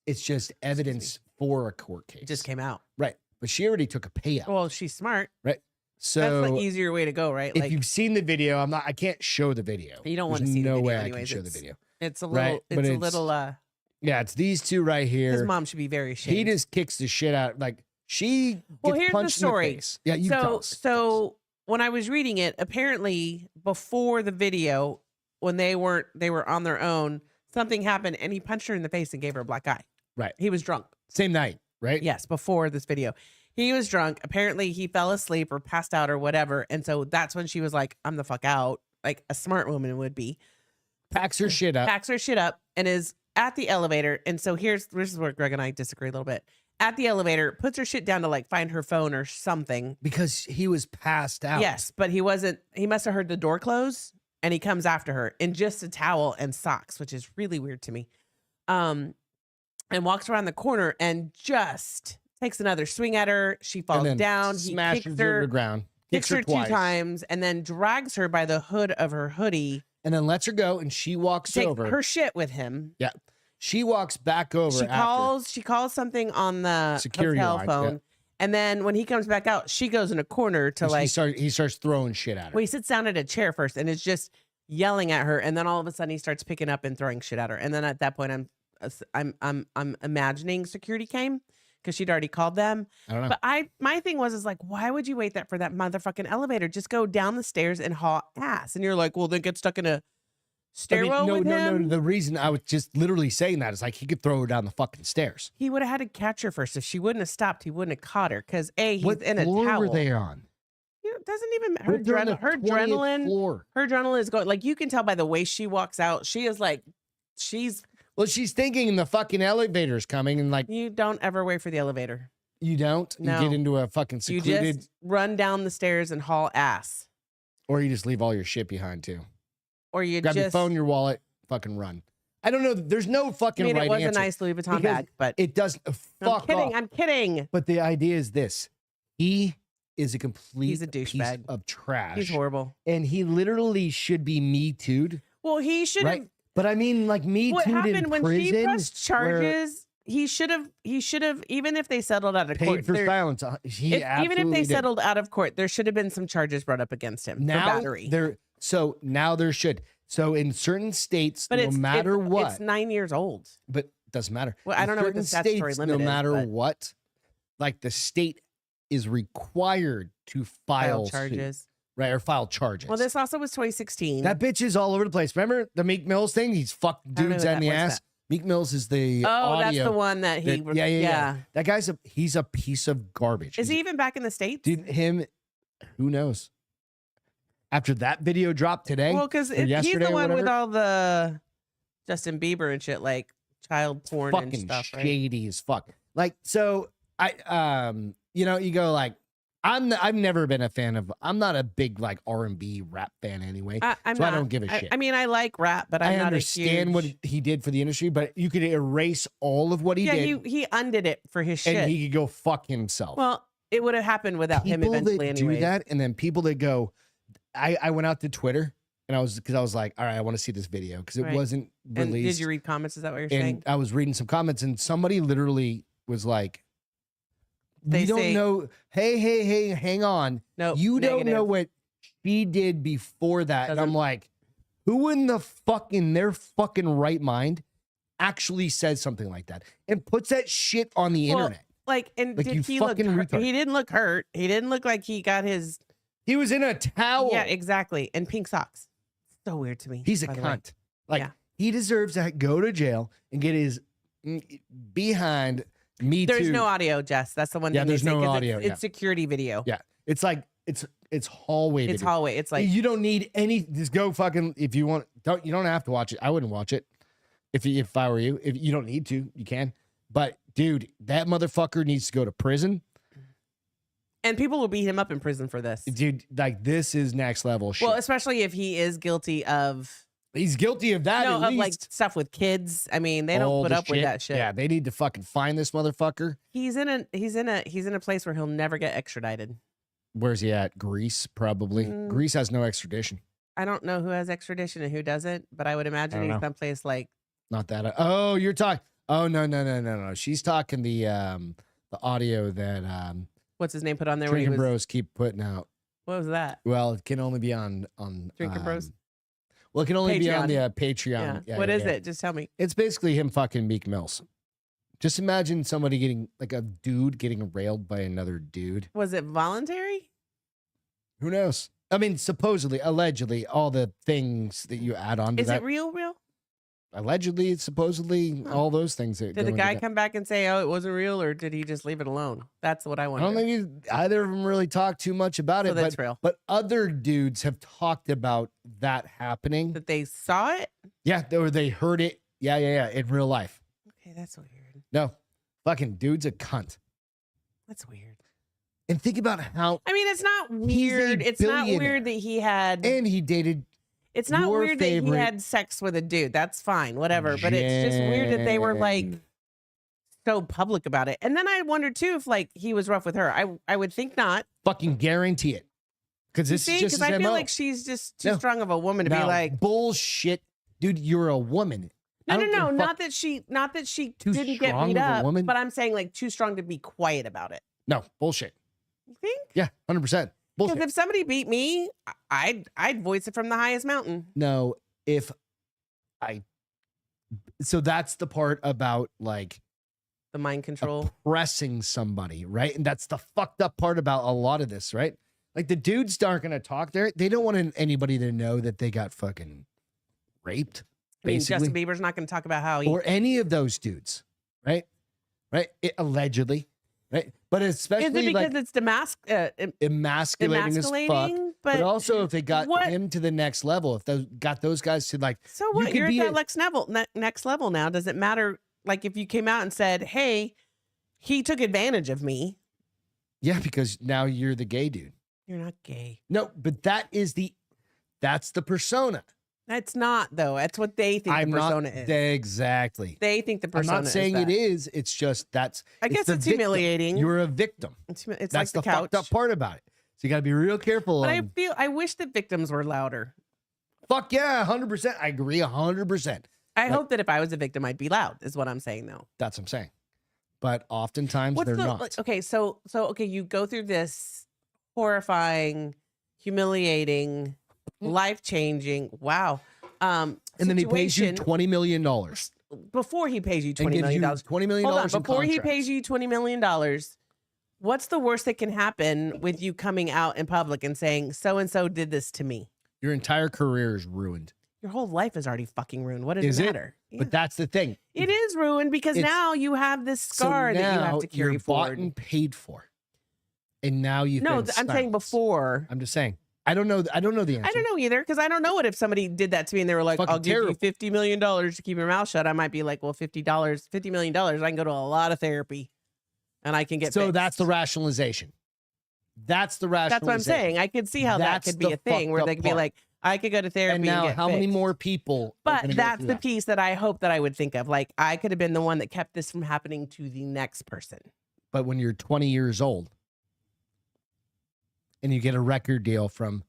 it's just evidence for a court case. It just came out. Right, but she already took a payout. Well, she's smart. Right. So That's the easier way to go, right? if Like you've seen the video, I can't show the video. you don't want to There's see no the video way anyways. I can show the It's- video. It's a little. Right, but It's a it's- little. Yeah, it's these two right His here. mom should be very ashamed. He just kicks the shit out. Like she Well, gets here's the punched in the story. face. Yeah, you tell us. So when I was reading it, apparently before the video, when they were on their own, something happened and he punched her in the face and gave her a black eye. Right. He was drunk. Same night, right? Yes, before this video. He was drunk. Apparently he fell asleep or passed out or whatever. And so that's when she was like, I'm the fuck out, like a smart woman would be. Packs her shit up. Packs her shit up and is at the elevator. And so this is where Greg and I disagree a little bit. At the elevator, puts her shit down to like find her phone or something. Because he was passed out. Yes, but he wasn't. He must have heard the door close, and he comes after her in just a towel and socks, which is really weird to me. And walks around the corner and just takes another swing at her. She falls And then down. He smashes kicks her to her, the ground. kicks her two twice, times, and then drags her by the hood of her hoodie. and then lets her go, and she walks Take over. her shit with him. Yeah, she walks back over. She calls something on the Security hotel line, phone, yeah. and then when he comes back out, she goes in a corner to like. he starts throwing shit at her. Well, he sits down at a chair first and is just yelling at her, and then all of a sudden he starts picking up and throwing shit at her. And then at that point, I'm imagining security came because she'd already called them. I don't know. But my thing was like, why would you wait for that motherfucking elevator? Just go down the stairs and haul ass. And you're like, well, then get stuck in a stairwell with him. No. The reason I was just literally saying that is like he could throw her down the fucking stairs. He would have had to catch her first. If she wouldn't have stopped, he wouldn't have caught her. Because he's What in a floor towel. were they on? It doesn't even her, They're on the her 20th adrenaline. floor. Her adrenaline is going like you can tell by the way she walks out. She is like she's. Well, she's thinking the fucking elevator's coming, and like You don't ever wait for the elevator. you don't. No. You get into a fucking You secluded, just run down the stairs and haul ass, or you just leave all your shit behind too. or you Grab your just phone, your wallet, fucking run. I don't know. There's no I fucking mean, right it was answer. a nice Louis Vuitton because bag, but It does. I'm Fuck kidding. off. I'm kidding. But the idea is this: he is a complete He's a piece douchebag. of trash. He's horrible. and he literally should be Me Too'd, Well, he should have. right? But I mean, like Me What Too'd in happened when prison. she pressed where- charges? he should have, even if they settled out of court. Paid for silence. Even if they did. settled out of court, there should have been some charges brought up against him for battery. Now there should. So in certain states, But no matter what, it's 9 years old. but it doesn't matter. Well, I In don't know what the certain statutory states, limit no is, matter but- what, like the state is required to file suit, charges. right, or file charges. Well, this also was 2016. that bitch is all over the place. Remember the Meek Mills thing? He's fucked I don't know dudes who in the that was. ass. Meek Mills is the oh, audio. that's the one that he. Yeah. That guy's he's a piece of garbage. Is he even back in the States? Dude, who knows? After that video dropped today, Well, because he's yesterday the or one with whatever, all the Justin Bieber and shit, like child porn and fucking stuff. Right? shady as fuck. Like, so you go like, I've never been a fan of. I'm not a big like R&B rap fan anyway, I'm so I not. don't give a shit. I mean, I like rap, but I'm I not understand a what huge... he did for the industry, but you could erase all of what he Yeah, did, he undid it for his shit. and he could go fuck himself. Well, it would have happened without him People eventually that anyway. do that, and then people that go, I went out to Twitter and I was like, all right, I want to see this video because it Right. wasn't And released. did you read comments? Is that what you're and saying? I was reading some comments, and somebody literally was like, They "We don't say- know. Hey, hang on. No, You don't know negative. what she did before that." And I'm Doesn't- like, who in their fucking right mind actually says something like that and puts that shit on the Well, internet? Like, and Like, did you he look fucking hurt? retard. He didn't look hurt. He didn't look like he got his... He was in a towel. Yeah, exactly. And pink socks. So weird to me. He's a by the way. cunt. Like, Yeah. he deserves to go to jail and get his behind me too. There's no audio, Jess. That's the one Yeah, thing they there's say, no 'cause audio, It's yeah. security video. Yeah. It's like it's hallway It's video. hallway. It's like... you don't need any. Just go fucking. If you want, you don't have to watch it. I wouldn't watch it if I were you. If you don't need to, you can. But dude, that motherfucker needs to go to prison. And people will beat him up in prison for this. Dude, like this is next level shit. Well, especially if he is guilty of... He's guilty of that. No, at of like least. stuff with kids. I mean, they don't All put the up with that shit. Yeah, they need to fucking find this motherfucker. He's in a place where he'll never get extradited. Where's he at? Greece, probably. Mm. Greece has no extradition. I don't know who has extradition and who doesn't, but I would imagine don't he's know. someplace like... Not that. Oh, you're talking. Oh no. She's talking the audio that What's his name put on there when he Drinking was... Bros keep putting out. What was that? Well, it can only be on Drinking Bros? Well, it can only be on Patreon. the Patreon. Yeah. What is it? Just tell me. It's basically him fucking Meek Mills. Just imagine somebody getting like a dude getting railed by another dude. Was it voluntary? Who knows? I mean, supposedly, allegedly, all the things that you add on to Is that. it real? Allegedly, supposedly, Huh. all those things. That Did the go guy into that. come back and say, "Oh, it wasn't real," or did he just leave it alone? That's what I I wonder. don't think either of them really talked too much about So it. that's but, real. but other dudes have talked about that happening. That they saw it. Yeah, or they heard it. Yeah, in real life. Okay, that's weird. No, fucking dude's a cunt. That's weird. And think about how, I mean, it's not He's a weird. It's not billionaire. weird that he had. and he dated. It's not your weird that he favorite- had sex with a dude. That's fine, whatever. But it's just weird that they were like Jen. so public about it. And then I wonder too if like he was rough with her. I would think not. Fucking guarantee it. Because this is just because his I feel MO. like she's just too No. strong of a woman to be Now, like. bullshit, dude. You're a woman. I No, don't give a fuck. not that she Too didn't get strong beat of a up, woman? but I'm saying like too strong to be quiet about it. No bullshit. You think? Yeah, 100%. Because Bullshit. if somebody beat me, I'd voice it from the highest mountain. No, if I. So that's the part about like The mind control. oppressing somebody, right? And that's the fucked up part about a lot of this, right? Like the dudes aren't gonna talk there. They don't want anybody to know that they got fucking raped, I mean, basically, Justin Bieber's not going to talk about how he. or any of those dudes, right? Right? Allegedly, right? But Is it especially because like it's emasculating as fuck. emasculating? But also, if they got what- him to the next level, if they got those guys to like, so what? could You're at be that a- next level now. Does it matter? Like if you came out and said, "Hey, he took advantage of me." yeah, because now you're the gay dude. You're not gay. No, but that's the persona. That's not though. That's what they think I'm the not persona is. exactly. They think the I'm persona. not saying is it that. is. It's just that's. I guess the it's victim. humiliating. You're a victim. It's That's like the the couch. fucked up part about it. So you got to be real careful. But I wish the victims were louder. Fuck yeah, 100%. I agree 100%. I Like- hope that if I was a victim, I'd be loud. Is what I'm saying though. That's what I'm saying. but oftentimes they're not. Okay, so okay, you go through this horrifying, humiliating, life-changing, wow. And then he pays you $20 million. Before he pays you $20 million. $20 million. Hold on, before he contracts. pays you $20 million, what's the worst that can happen with you coming out in public and saying, so-and-so did this to me? Your entire career is ruined. Your whole life is already fucking ruined. What does Is it it? matter? Yeah. But that's the thing. It is ruined because now you have this scar that you have to carry you're forward. bought and paid for. And now you've No, been I'm saying sniped. before. I'm just saying. I don't know the answer. I don't know either, because I don't know what if somebody did that to me and they were like, Fucking I'll give terrible. you $50 million to keep your mouth shut. I might be like, well, $50 million, I can go to a lot of therapy and I can get So fixed. that's the rationalization. That's the rationalization. That's what I'm saying. I could see how that That's could be the a thing where fucked they up could be part. like, I could go to therapy And now get how many fixed. more people are But gonna go that's through the that? piece that I hope that I would think of. Like, I could have been the one that kept this from happening to the next person. But when you're 20 years old and you get a record deal from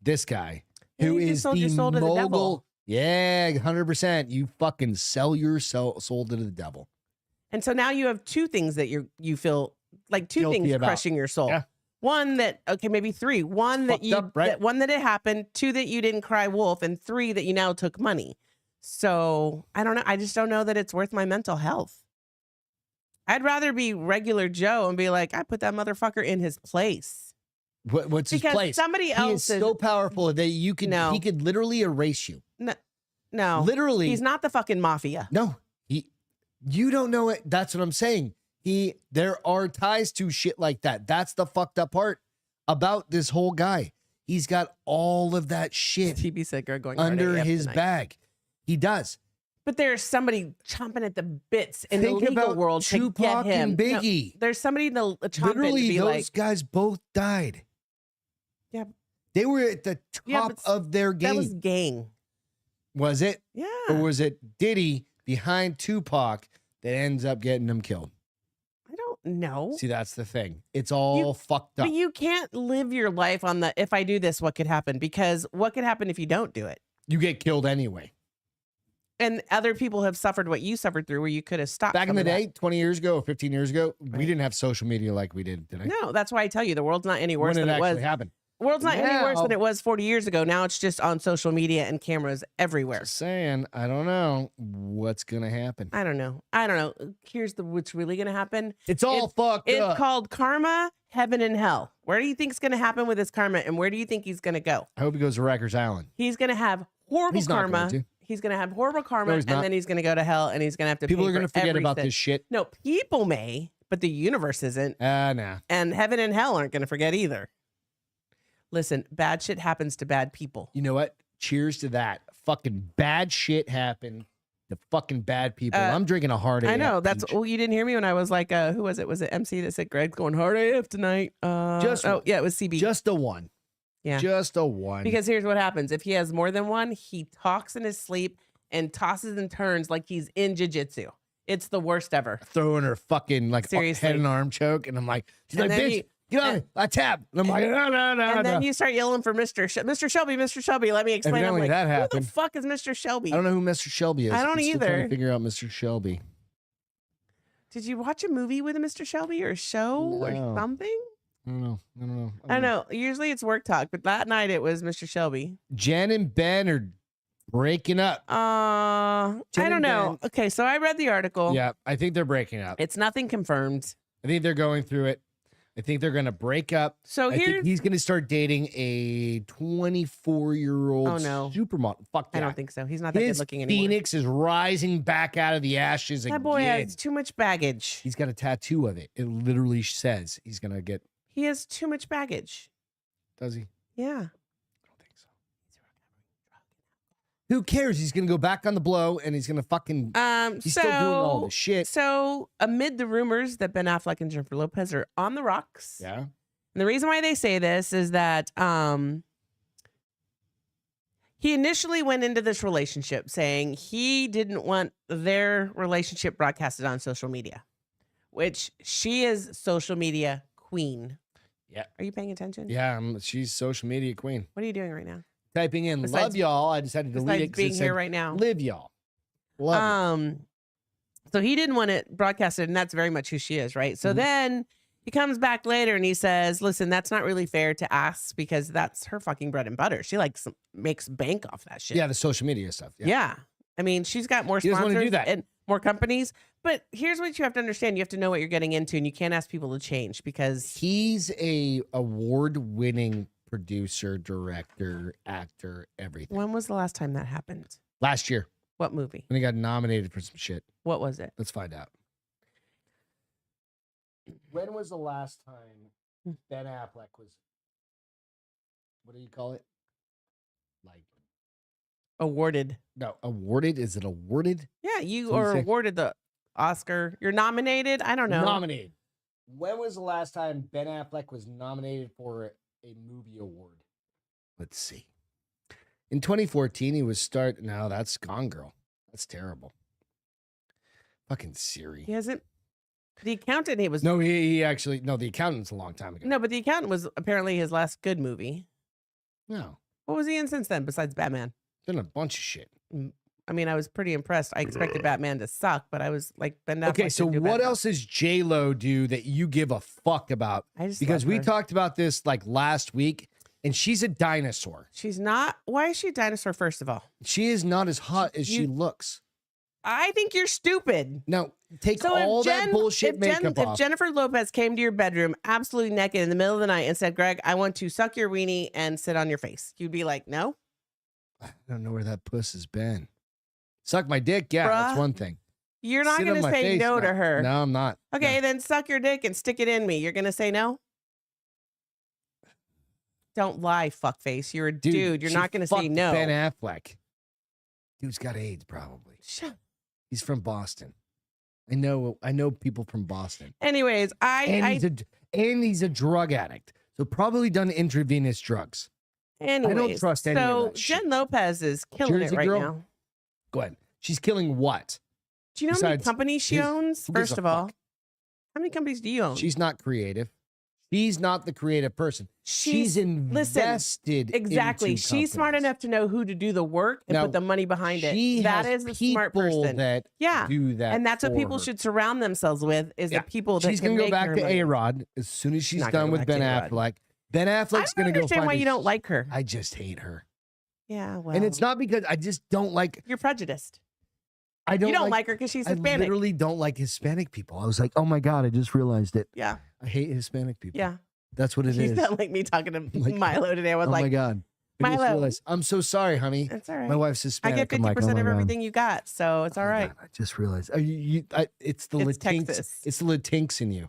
this guy Yeah, who you just is sold the your soul to the devil. mogul. Yeah, 100%. You fucking sell your soul to the devil. And so now you have two things that you feel like two Guilty things about. crushing your soul. Yeah. One that, okay, maybe three. One that fucked you, up, right? one that it happened. Two that you didn't cry wolf, and three that you now took money. So I don't know. I just don't know that it's worth my mental health. I'd rather be regular Joe and be like, I put that motherfucker in his place. What's his Because place? somebody He else is so powerful that he could literally erase you. no, Literally. he's not the fucking mafia. No, you don't know it. That's what I'm saying. There are ties to shit like that. That's the fucked up part about this whole guy. He's got all of that shit TB said Greg going under hard AF his tonight. bag. He does. But there's somebody chomping at the bits in Think the legal about world to get Tupac him. and Biggie. No, there's somebody chomping to Literally, be those like, guys both died. Yeah. They were at the top but of their game. that was gang. Was it? Yeah. Or was it Diddy behind Tupac that ends up getting him killed? I don't know. See, that's the thing. It's all fucked up. But you can't live your life on the, if I do this, what could happen? Because what could happen if you don't do it? You get killed anyway. And other people have suffered what you suffered through where you could have stopped. Back in some the of that. day, 20 years ago, 15 years ago, we Right. didn't have social media like we did today. No, that's why I tell you the world's not any worse When than it it was. actually happened. World's not any worse Now- than it was 40 years ago. Now it's just on social media and cameras everywhere. Just saying, I don't know what's going to happen. I don't know. I don't know. Here's what's really going to happen. It's all fucked It's up. called karma, heaven, and hell. Where do you think is going to happen with his karma, and where do you think he's going to go? I hope he goes to Rikers Island. He's going to have horrible He's not karma. going to. He's going to have horrible karma, No, he's and not. then he's going to go to hell, and he's going to have to. People pay are going to for forget about everything. this shit. No, people may, but the universe isn't, Nah. and heaven and hell aren't going to forget either. Listen, bad shit happens to bad people. You know what? Cheers to that. Fucking bad shit happened to fucking bad people. I'm drinking a hard I AF know that's. peach. Well, you didn't hear me when I was like, who was it? Was it MC that said Greg's going hard AF tonight? Just oh one. yeah, it was CB. Just a one. Yeah. Just a one. Because here's what happens: if he has more than one, he talks in his sleep and tosses and turns like he's in jiu-jitsu. It's the worst ever. throwing her fucking like Seriously. head and arm choke, and I'm like, she's And like, then bitch, you- get on me. I tap. And I'm like, no. And then you start yelling for Mr. Shelby, Mr. Shelby. Let me explain. I'm Evidently like, that who happened. the fuck is Mr. Shelby? I don't know who Mr. Shelby is. I don't I'm still trying either. to figure out Mr. Shelby. Did you watch a movie with a Mr. Shelby or a show or No. something? I don't know. I don't know. Usually it's work talk, but that night it was Mr. Shelby. Jen and Ben are breaking up. I Jen don't and know. Ben. Okay, so I read the article. Yeah, I think they're breaking up. It's nothing confirmed. I think they're going through it. I think they're going to break up. So I think here's he's going to start dating a 24-year-old Oh, no. supermodel. Fuck I yeah. don't think so. He's not that His good looking anymore. Phoenix is rising back out of the ashes That again. boy has too much baggage. He's got a tattoo of it. It literally says he's going to get. He has too much baggage. Does he? Yeah. I don't think so. Who cares? He's going to go back on the blow and he's going to fucking. He's still doing all the shit. So amid the rumors that Ben Affleck and Jennifer Lopez are on the rocks. Yeah. And the reason why they say this is that he initially went into this relationship saying he didn't want their relationship broadcasted on social media, which she is social media queen. Yeah. Are you paying attention? Yeah. She's social media queen. What are you doing right now? Typing in Besides- love y'all. I decided to delete Besides it 'cause being it said here right now. live y'all. Love it. So he didn't want it broadcasted, and that's very much who she is, right? So then he comes back later and he says, listen, that's not really fair to ask because that's her fucking bread and butter. She like makes bank off that shit. Yeah, the social media stuff. Yeah. I mean, she's got more He doesn't wanna sponsors do that. and more companies. But here's what you have to understand. You have to know what you're getting into, and you can't ask people to change because He's a award-winning producer, director, actor, everything. when was the last time that happened? Last year, What movie? when he got nominated for some shit. What was it? Let's find out. When was the last time Ben Affleck was, what do you call it? Like, Awarded. no, awarded? Is it awarded? Yeah, you So you are say- awarded the Oscar. You're nominated. I don't know. Nominated. When was the last time Ben Affleck was nominated for a movie award? Let's see. In 2014, he was no, that's Gone Girl. That's terrible. Fucking Siri. He hasn't. The Accountant. He was No, he actually, no, The Accountant's a long time ago. no, but The Accountant was apparently his last good movie. No, What was he in since then besides Batman? done a bunch of shit. I mean, I was pretty impressed. I expected Batman to suck, but I was like, Ben Affleck Okay, so didn't do bad what enough. else does J-Lo do that you give a fuck about? I just Because love we her. talked about this like last week, and she's a dinosaur. She's not. Why is she a dinosaur? First of all, She is not as hot as she You- looks. I think you're stupid. Now, take So all that bullshit makeup if off. Jennifer Lopez came to your bedroom absolutely naked in the middle of the night and said, "Greg, I want to suck your weenie and sit on your face," you'd be like, "No." I don't know where that puss has been. Suck my dick, yeah, that's Bruh. one thing. You're not Sit going on to my say face, no to her. No, I'm not. Okay, No. then suck your dick and stick it in me. You're going to say no? Don't lie, fuckface. You're a dude. You're she not going to say fucked no. Ben Affleck. Dude's got AIDS, probably. Shut- He's from Boston. I know people from Boston. Anyways, And he's a drug addict. So probably done intravenous drugs. anyways, trust any of so that shit. Jen Lopez is killing Jersey it right girl? now. Go ahead. She's killing what? Do you know how many Besides companies she his- owns? who gives First a of all, fuck? how many companies do you own? She's not creative. She's not the creative person. She's invested. Exactly. into She's smart companies. enough to know who to do the work and Now, put the money behind it. She That has is a smart people person. that Yeah. do that. And that's what for people her. should surround themselves with is Yeah. the people that She's can gonna go make back her to money. A-Rod as soon as she's Not gonna done go with back to Ben A-Rod. Affleck. Ben I Affleck's don't gonna go understand find why a- you don't like her. I just hate her. Yeah, well. And it's not because I just don't like. You're prejudiced. I don't. You don't like her because she's I Hispanic. literally don't like Hispanic people. I was like, oh my god, I just realized it. Yeah. I hate Hispanic people. Yeah. That's what it You is. sound like me talking to Like, Milo today. I was Oh my like, god. I just Milo. realized. I'm so sorry, honey. it's all right. My wife's I Hispanic. get 50% I'm like, oh my of God. everything you got, so it's all Oh my right. God, I just realized. It's the It's Latinx. Texas. It's the Latinx in you.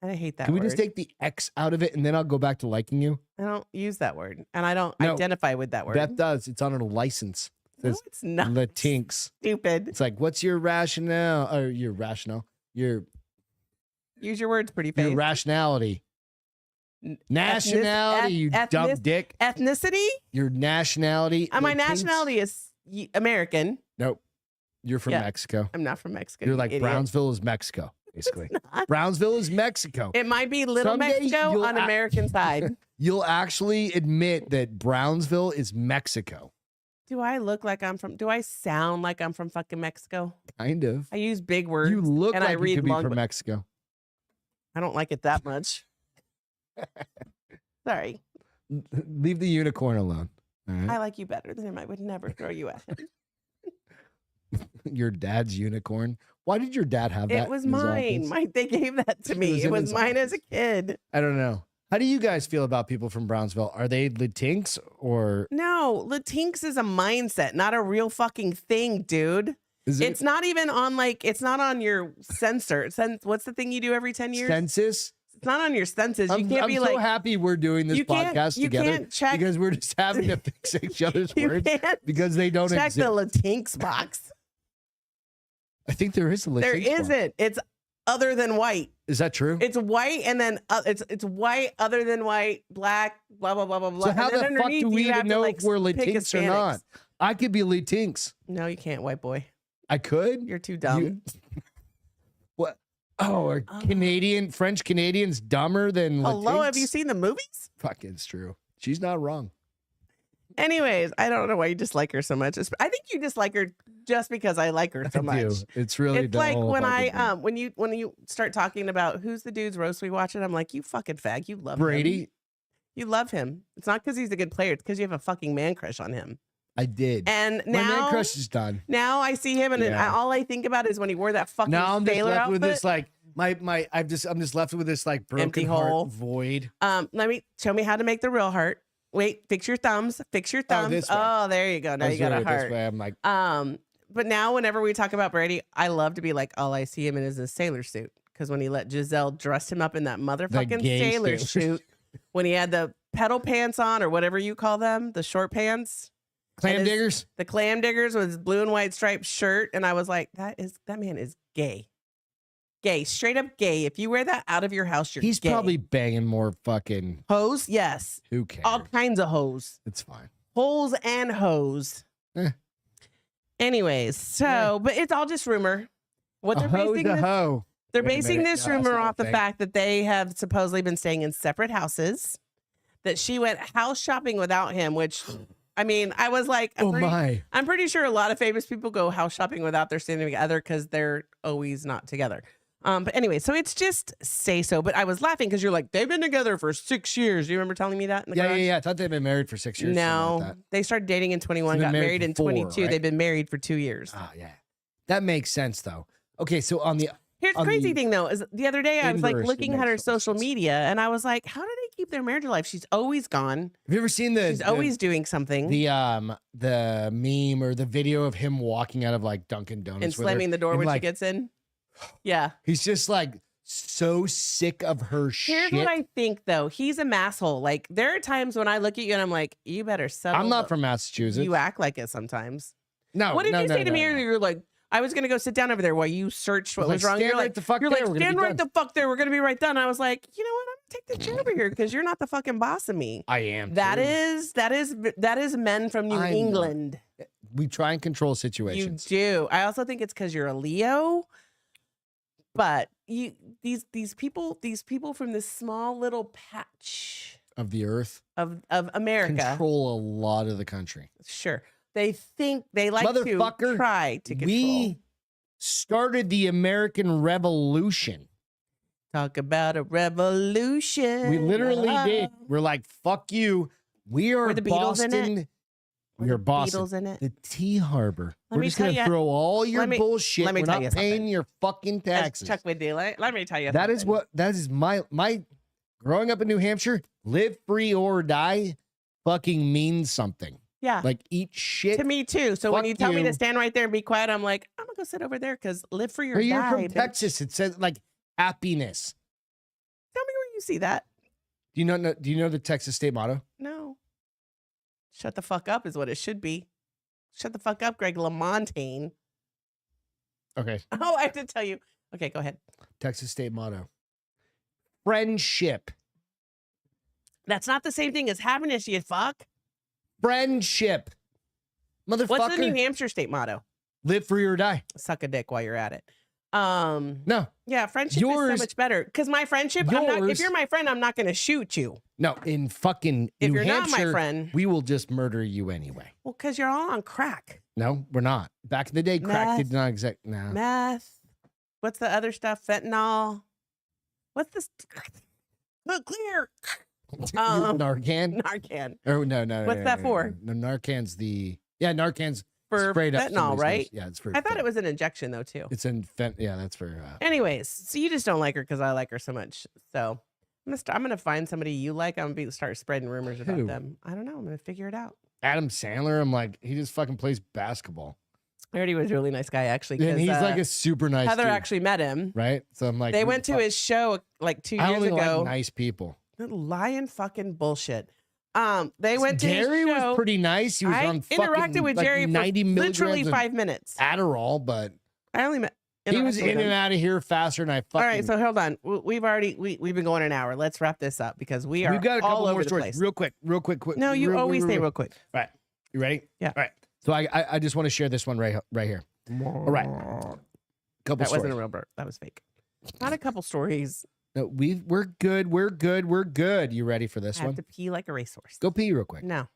I hate that Can we word. just take the X out of it and then I'll go back to liking you? I don't use that word, and I don't No. identify with that word. Beth does. It's on her license. It no, says it's not. Latinx. Stupid. It's like, what's your rationale? Or your rationale? Your Use your words, pretty face. rationality. N- Nationality, you dumb ethnic- dick. Ethnicity? Your nationality. My Latinx? nationality is American. Nope. You're from Yeah. Mexico. I'm not from Mexico. You're you like idiot. Brownsville is Mexico, basically. Not. Brownsville is Mexico. It might be Little Someday Mexico you'll on ac- American side. You'll actually admit that Brownsville is Mexico. Do I look like I'm from? Do I sound like I'm from fucking Mexico? Kind of. I use big words. You look and I like you read could be long from bo- Mexico. I don't like it that much. Sorry, Leave the unicorn alone. All right? I like you better than him. I would never throw you at him. Your dad's unicorn. Why did your dad have that? It was in his mine. office? They gave that to It me. was It in was his mine as a office. kid. I don't know. How do you guys feel about people from Brownsville? Are they Latinx or No, Latinx is a mindset, not a real fucking thing, dude. is it It's not even on it's not on your sensor. What's the thing you do every 10 years? census? It's not on your senses. You I'm can't be so like, happy we're doing this you can't- podcast you together can't check- because we're just having to fix each other's you words can't because they don't check exist. the Latinx box. I think there is a Latinx There one. isn't. It's other than white. Is that true? It's white and then it's white, other than white, black, blah blah blah blah blah. So how And then the fuck underneath, do we you have even to, know like, if we're pick Latinx or Hispanics. not? I could be Latinx. No, you can't, white boy. I could. You're too dumb. What? Oh, are French Canadians dumber than Latinx? Hello, have you seen the movies? Fuck, it's true. She's not wrong. Anyways, I don't know why you dislike her so much. I think you dislike her just because I like her so I much. do. It's really It's like dull when fucking I thing. when you start talking about who's the dude's roast we watching, I'm like, you fucking fag, you love him. Brady. You love him. It's not because he's a good player. It's because you have a fucking man crush on him. I did. And My man now, crush is done. now I see him, and Yeah. all I think about is when he wore that fucking Now I'm just sailor left outfit. with this like I'm just left with this like broken Empty heart hole. void. Show me how to make the real heart. Wait, fix your thumbs. Fix your thumbs. this way. Oh, there you go. Now you got a This heart. way. I'm like, But now whenever we talk about Brady, I love to be like, all I see him in is a sailor suit. Because when he let Giselle dress him up in that motherfucking gay sailor sailor suit, when he had the pedal pants on or whatever you call them, the short pants, clam and diggers. the clam diggers with his blue and white striped shirt, and I was like, that man is gay. Gay, straight up gay. If you wear that out of your house, you're He's gay. probably banging more fucking. Hoes, yes. Who cares? All kinds of hoes. It's fine. Holes and hoes. Eh. Anyways, so, but it's all just rumor. What A they're hoe's basing a this, hoe. they're Wait a basing minute. this No, that's rumor not a off the thing. fact that they have supposedly been staying in separate houses, that she went house shopping without him, which, I mean, I was like, I'm pretty sure a lot of famous people go house shopping without their standing together because they're always not together. But anyway, so it's just say so. But I was laughing because you're like, they've been together for 6 years. You remember telling me that in the garage? Yeah. I thought they'd been married for 6 years. No, Like that. they started dating in 21, So got they're married married for in 4, 22. right? They've been married for 2 years. Oh yeah, that makes sense though. Okay, so on the Here's the on crazy the thing though, is the other day I was like inverse, it looking at her makes total social sense. media and I was like, how do they keep their marriage alive? She's always gone. have you ever seen She's always doing something the meme or the video of him walking out of like Dunkin' Donuts and with her, slamming the door and, when she like, gets in. Yeah. He's just like so sick of her Here's shit. what I think though. He's a masshole. Like there are times when I look at you and I'm like, you better settle. I'm not from Massachusetts. You act like it sometimes. No. What did you say to me no. earlier? You're like, I was gonna go sit down over there while you searched what I was was like, wrong. stand You're right like, the fuck you're there, like, we're gonna stand be right done. the fuck there. We're gonna be right done. I was like, you know what? I'm gonna take the chair over here because you're not the fucking boss of me. I am. That too. is men from New I'm not. England. We try and control You situations. do. I also think it's because you're a Leo. But these people from this small little patch Of the earth. of America, Control a lot of the country. sure, they think they like to Motherfucker, try to control. We started the American Revolution. Talk about a revolution. We literally did. We're like, fuck you. We are Were the Beatles in it? Boston. We are Boston. Beatles in it. The Tea Harbor. Let We're me just tell gonna ya- throw all your let me- bullshit. let me We're tell not you paying something. your fucking As taxes. Chuck would do. Let me tell you. That is something. that is my growing up in New Hampshire, live free or die fucking means something. Yeah. Like eat shit. To me too. So when Fuck you tell me you. to stand right there and be quiet, I'm like, I'm gonna go sit over there because live free or Or you're die. from bitch. Texas. It says like happiness. Tell me where you see that. Do you know the Texas state motto? No. Shut the fuck up is what it should be. Shut the fuck up, Greg LaMontagne. Okay. Oh, I have to tell you. Okay, go ahead. Texas state motto. Friendship. That's not the same thing as happiness, you fuck. Friendship. Motherfucker. What's the New Hampshire state motto? Live free or die. Suck a dick while you're at it. No. Yeah, friendship is Yours- so much better. Because my friendship, I'm not, if yours- you're my friend, I'm not gonna shoot you. No, in fucking If New you're not Hampshire, my friend. we will just murder you anyway. Well, because you're all on crack. No, we're not. Back in the day, crack Meth. did not exact. No. Meth. What's the other stuff? Fentanyl. What's this? Look clear. Narcan? Narcan. Oh no. What's that for? No, Narcan's Narcan's For sprayed up fentanyl, somebody's right? nose. Yeah, it's for. I thought it was an injection though too. It's in yeah, that's for. Anyways, so you just don't like her because I like her so much. So I'm gonna find somebody you like. I'm gonna start spreading rumors about Who? them. I don't know. I'm gonna figure it out. Adam Sandler. I'm like, he just fucking plays basketball. I heard he was a really nice guy actually. And 'cause, he's like a super nice. Heather dude, actually met him. right? So I'm like, They who went the to fuck- his show like 2 I years only ago. like nice people. Lying fucking bullshit. They went to Gary his show. was pretty nice. He was I on interacted fucking, with like, Jerry for 90 literally milligrams of 5 minutes. Adderall, but I only met. he was interacted with in him. and out of here faster than I fucking. All right, so hold on. We've been going an hour. Let's wrap this up because we are we've got a couple all over more the stories. place. Real quick. No, you always say real quick. All right, you ready? Yeah. All right. So I just want to share this one right here. All right. Couple That stories. wasn't a real burp. That was fake. Not a couple stories. No, we're good. We're good. You ready for this I have one? to pee like a racehorse. Go pee real quick. No.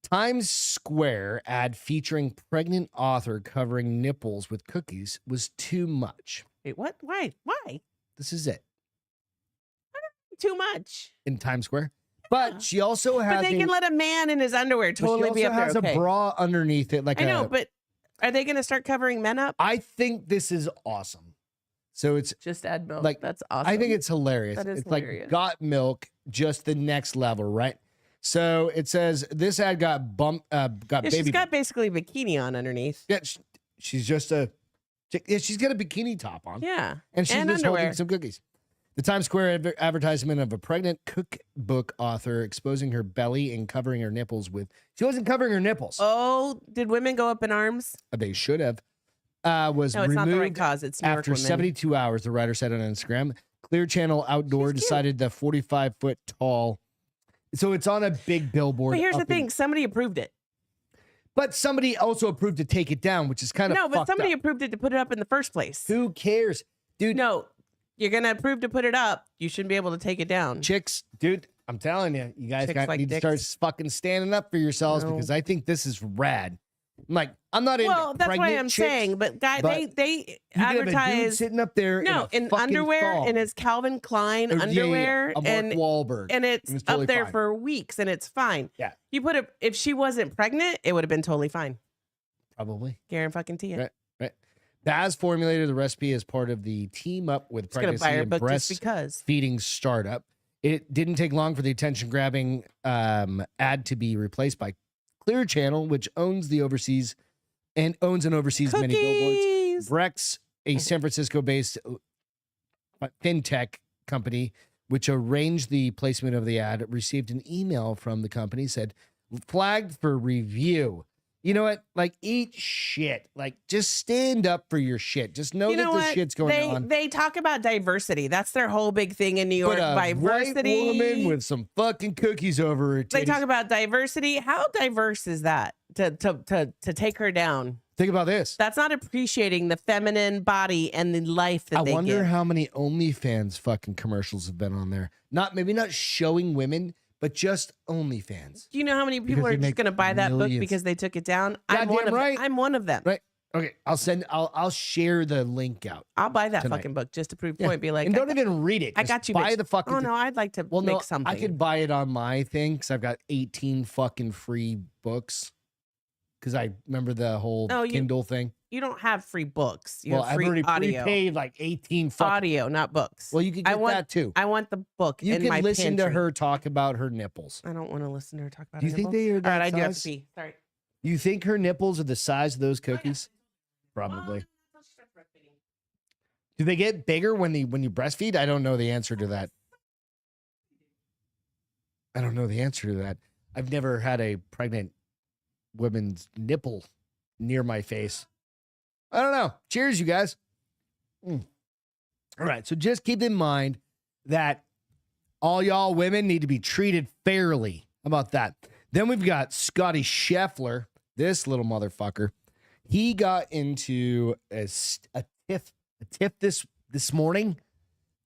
Times Square ad featuring pregnant author covering nipples with cookies was too much. Wait, what? Why? Why? This is it Too much. in Times Square. But she also has But they can let a man in his underwear but totally she be also up there. has Okay. a bra underneath it. Like I know, but are they going to start covering men up? I think this is awesome. So it's Just add milk. like, That's awesome. I think it's hilarious. That is it's hilarious. like got milk, just the next level, right? So it says this ad got got Yeah, baby. she's got bump. basically a bikini on underneath. Yeah, she's just a. Yeah, she's got a bikini top on. Yeah. And she's and just underwear. holding some cookies. The Times Square advertisement of a pregnant cookbook author exposing her belly and covering her nipples with. She wasn't covering her nipples. Oh, did women go up in arms? They should have. Was No, it's not the right removed cause. It's New York after women. 72 hours, the writer said on Instagram. Clear Channel Outdoor She's cute. decided the 45-foot tall. So it's on a big billboard. But here's the up in- thing: somebody approved it. but somebody also approved to take it down, which is kind of No, but fucked somebody up. approved it to put it up in the first place. Who cares? Dude, No, you're gonna approve to put it up. You shouldn't be able to take it down. chicks, dude, I'm telling you, you guys Chicks like need to dicks. start fucking standing up for yourselves No. because I think this is rad. I'm not into Well, that's why pregnant I'm chicks. saying, but but they You could have a dude advertise sitting up there no in, in a fucking underwear thong. in his Calvin Klein Or, yeah, underwear a Mark and Wahlberg. it's It was totally up there fine. for weeks and it's fine. Yeah. You put it if she wasn't pregnant, it would have been totally fine. Probably. Guarantee it. Right. Right. Baz formulated the recipe as part of the team up with Just gonna buy pregnancy her and book just breastfeeding because. startup. It didn't take long for the attention-grabbing ad to be replaced by Clear Channel, which owns and oversees many billboards. Cookies. Brex, a San Francisco-based fintech company, which arranged the placement of the ad, received an email from the company, said, flagged for review. You know what? Like, eat shit. Like, just stand up for your shit. Just know You that know this what? shit's going on. They talk about diversity. That's their whole big thing in New York. But a white Diversity. woman with some fucking cookies over her They titties. talk about diversity. How diverse is that to take her down? Think about this. That's not appreciating the feminine body and the life that I they wonder give. how many OnlyFans fucking commercials have been on there. Maybe not showing women, but just OnlyFans. Do you know how many people Because are they just make going to buy that book millions. because they took it down? I'm Goddamn one of right. I'm one of them. Right. Okay. I'll share the link out. I'll buy that Tonight. fucking book just to prove Yeah. point. Be like, and I don't got, even read it. I Just got you. buy bitch. the fucking Oh no, I'd like to Well, make no, something. I could buy it on my thing because I've got 18 fucking free books. Because I remember the whole No, you- Kindle thing. You don't have free books. You Well, have I've free already audio. prepaid like 18 fucking. Audio, not books. Well, you could I get want- that too. I want the book You in can my listen pantry. to her talk about her nipples. I don't want to listen to her talk about. Do you her think nipples. they are All that right, I do have to size? pee. Sorry. You think her nipples are the size of those cookies? Probably. Do they get bigger when you breastfeed? I don't know the answer to that. I don't know the answer to that. I've never had a pregnant woman's nipple near my face. I don't know. Cheers, you guys. All right. So just keep in mind that all y'all women need to be treated fairly. How about that? Then we've got Scotty Scheffler, this little motherfucker. He got into a tiff this morning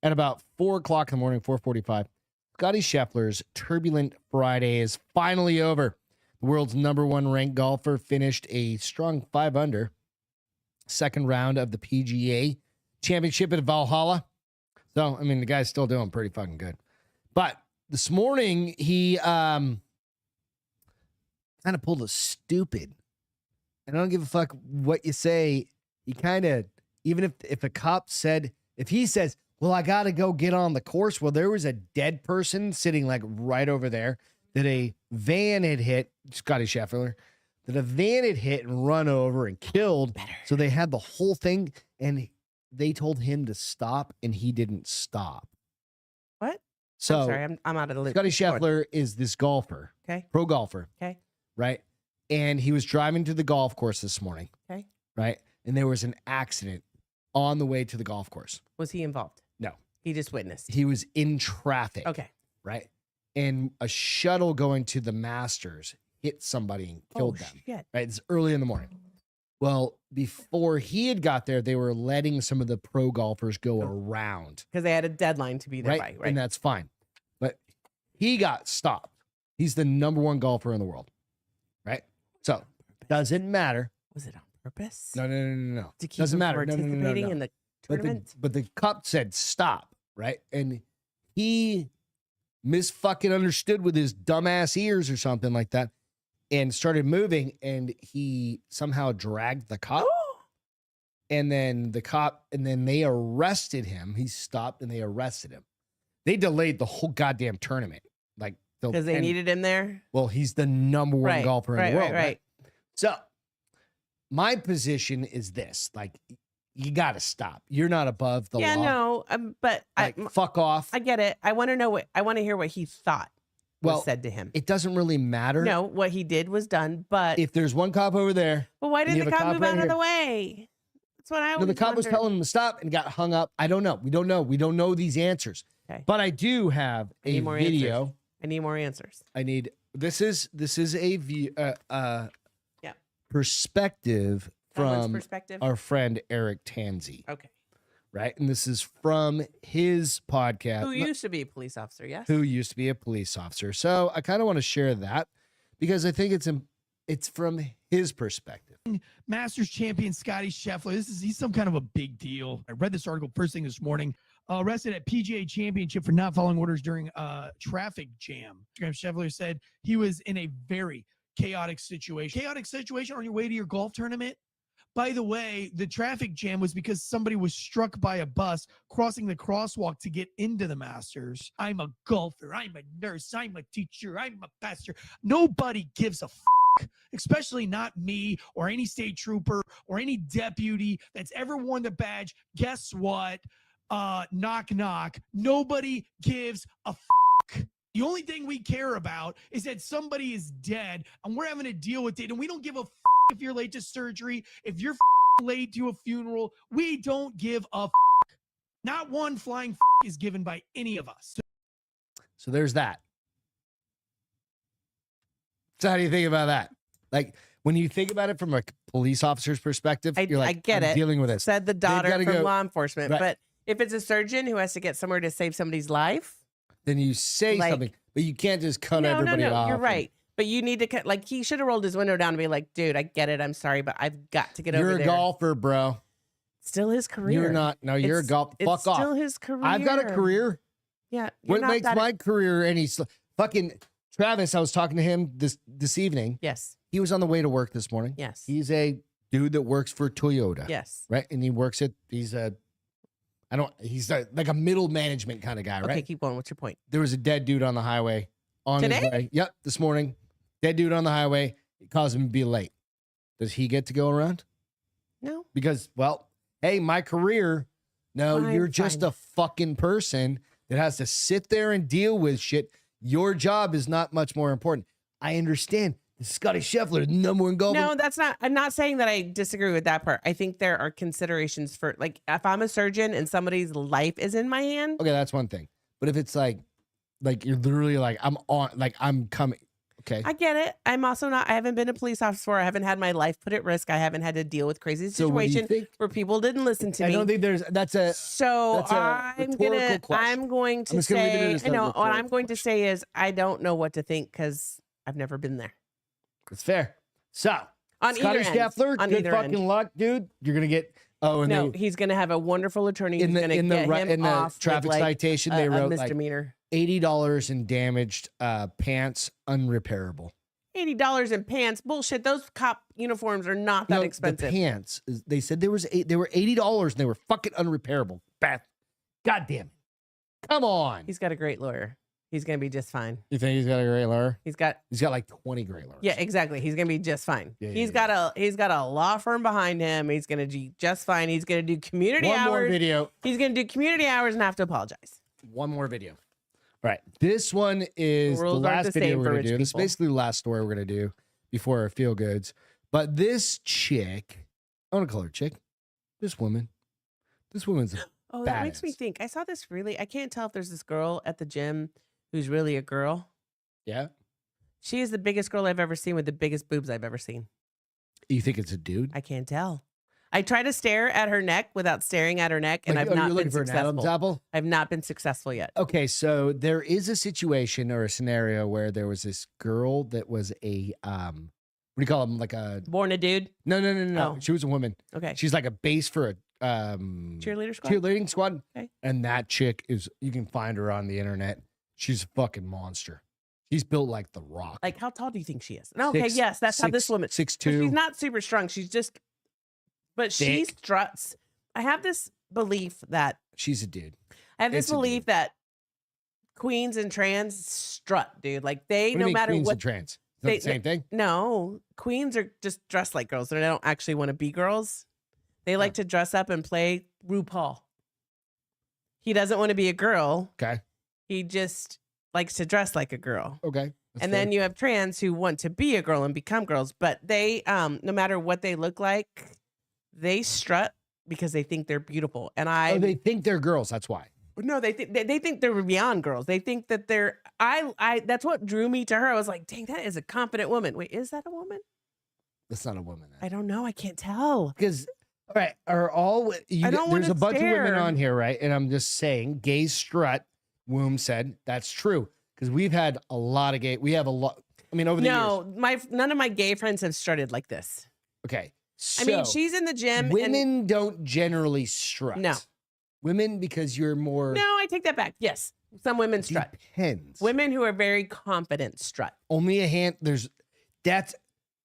at about 4 o'clock in the morning, 4:45. Scotty Scheffler's turbulent Friday is finally over. The world's #1 ranked golfer finished a strong 5 under. Second round of the PGA Championship at Valhalla. So, I mean, the guy's still doing pretty fucking good. But this morning, he kind of pulled a stupid. And I don't give a fuck what you say. He kind of, even if a cop said, if he says, well, I got to go get on the course. Well, there was a dead person sitting like right over there that a van had hit, Scotty Scheffler, that a van had hit and run over and killed. So they had the whole thing and they told him to stop and he didn't stop. What? So I'm sorry, I'm out of the loop. Scotty Keep going. Scheffler is this golfer, Okay. pro golfer, Okay. right? And he was driving to the golf course this morning, Okay. right? And there was an accident on the way to the golf course. Was he involved? No. He just witnessed. He was in traffic, Okay. right? And a shuttle going to the Masters hit somebody and killed Oh, them, shit. right? It's early in the morning. Well, before he had got there, they were letting some of the pro golfers go around, Because they had a deadline to be there right? by. Right. And that's fine. But he got stopped. He's the #1 golfer in the world. So doesn't matter. Was it on purpose? No. To keep Doesn't him matter. participating No. in the But tournament? the cop said stop, right? And he misfucking understood with his dumbass ears or something like that and started moving, and he somehow dragged the cop. And then they arrested him. He stopped and they arrested him. They delayed the whole goddamn tournament. Like, Because they needed him there? well, he's the number one golfer in the world. Right. So my position is this, like, you got to stop. You're not above the law. Yeah, no, but Like, fuck off. I get it. I want to hear what he thought was said to him. It doesn't really matter. No, what he did was done, but If there's one cop over there. but why and you didn't the have a cop cop move right out of here. the way? That's what I No, always the cop was wondered. telling him to stop and got hung up. I don't know. We don't know. We don't know these answers. Okay. But I do have I a need more video. answers. I need more answers. I need this is a view Yeah. perspective Someone's from perspective. our friend Eric Tanzi, Okay. right? And this is from his podcast. Who used to be a police officer? Yes. Who used to be a police officer. So I kind of want to share that because I think it's from his perspective. Masters champion Scotty Scheffler. He's some kind of a big deal. I read this article first thing this morning. Arrested at PGA Championship for not following orders during a traffic jam. Scheffler said he was in a very chaotic situation. Chaotic situation on your way to your golf tournament? By the way, the traffic jam was because somebody was struck by a bus crossing the crosswalk to get into the Masters. I'm a golfer. I'm a nurse. I'm a teacher. I'm a pastor. Nobody gives a especially not me or any state trooper or any deputy that's ever worn the badge. Guess what? Knock, knock. Nobody gives a The only thing we care about is that somebody is dead and we're having to deal with it. And we don't give a if you're late to surgery, if you're late to a funeral. We don't give a Not one flying is given by any of us. So there's that. So how do you think about that? Like, when you think about it from a police officer's perspective, you're like, I get I'm it. dealing with this. Said the daughter gotta from go- law enforcement. Right. But if it's a surgeon who has to get somewhere to save somebody's life, Then you say Like- something, but you can't just cut no, everybody off. you're and- right. But you need to cut. Like, he should have rolled his window down and be like, "Dude, I get it. I'm sorry, but I've got to get You're over a there." golfer, bro. Still his career. You're not. No, you're a golf. It's Fuck off. Still his career. I've got a career. Yeah. you're What not makes that- my career any fucking Travis? I was talking to him this evening. Yes. He was on the way to work this morning. Yes. He's a dude that works for Toyota. Yes. Right, and he works at. He's like a middle management kind of guy, right? Okay, keep going. What's your point? There was a dead dude on the highway on his Today? way. Yep, this morning. Dead dude on the highway. It caused him to be late. Does he get to go around? No. Because, well, hey, my career. No, Fine, you're just fine. a fucking person that has to sit there and deal with shit. Your job is not much more important. I understand. Scotty Scheffler, number one golfer. No, that's not. I'm not saying that I disagree with that part. I think there are considerations for, like, if I'm a surgeon and somebody's life is in my hand. Okay, that's one thing. But if it's like you're literally like, I'm coming. Okay. I get it. I'm also not. I haven't been a police officer before. I haven't had my life put at risk. I haven't had to deal with crazy So what do you situation think? where people didn't listen to I me. don't think that's a. So that's a I'm rhetorical gonna. question. I'm going I'm to just gonna leave it say. as I a know what I'm rhetorical going to question. say is I don't know what to think because I've never been there. It's fair. So On Scotty either end. Scheffler, On good either fucking end. luck, dude. You're gonna get. Oh, and No, they, he's going to have a wonderful attorney who's going to get him in the off traffic with, like, citation, a they wrote like misdemeanor. $80 in damaged pants, unrepairable. $80 in pants. Bullshit. Those cop uniforms are not that No, expensive. The pants. They said they were $80 and they were fucking unrepairable. Beth, God damn it! Come on. He's got a great lawyer. He's going to be just fine. You think he's got a great lawyer? He's got like 20 great lawyers. Yeah, exactly. He's gonna be just fine. Yeah, He's yeah, got a law firm behind him. He's gonna be just fine. He's gonna do community One hours. more video. He's gonna do community hours and have to apologize. One more video. All right. This one is the rules aren't last the video same we're for going to rich do. This is people. basically the last story we're going to do before our feel goods. But this chick, I want to call her chick. This woman's a Oh, that makes me Badass. think. I saw this I can't tell if there's this girl at the gym who's really a girl. yeah. She is the biggest girl I've ever seen with the biggest boobs I've ever seen. You think it's a dude? I can't tell. I try to stare at her neck without staring at her neck, and Like, I've not you're been looking for an Adam's successful. apple? I've not been successful yet. Okay, so there is a situation or a scenario where there was this girl that was a what do you call them? Like a Born a dude. no. Oh. She was a woman. Okay. She's like a base for a Cheerleader squad. cheerleading squad. Okay. And that chick is, you can find her on the internet. She's a fucking monster. She's built like the Rock. Like, how tall do you think she is? Okay, yes, that's how this woman. 6'2". So she's not super strong. She's just, but she Thick. struts. I have this belief that She's a dude. I have this It's a dude. belief that queens and trans strut, dude. Like they, What do you no mean matter queens what. and trans? Is that they- the same thing? No, queens are just dressed like girls. They don't actually want to be girls. They like to dress up and play RuPaul. He doesn't want to be a girl. Okay. He just likes to dress like a girl. Okay. And then you have trans who want to be a girl and become girls, but they, no matter what they look like, they strut because they think they're beautiful. And they think they're girls. That's why. no, they think they're beyond girls. They think that they're. That's what drew me to her. I was like, dang, that is a confident woman. Wait, is that a woman? That's not a woman. I don't know. I can't tell. Because, all right, are all you? I don't There's wanna a bunch of women stare. on here, right? And I'm just saying, gays strut. Womb said that's true because we've had a lot of gay. We have a lot. I mean, over the years. None of my gay friends have strutted like this. Okay. So I mean, she's in the gym. women don't generally strut. No. Women, because you're more. No, I take that back. Yes, some women strut. Depends. Women who are very confident strut. Only a hand. That's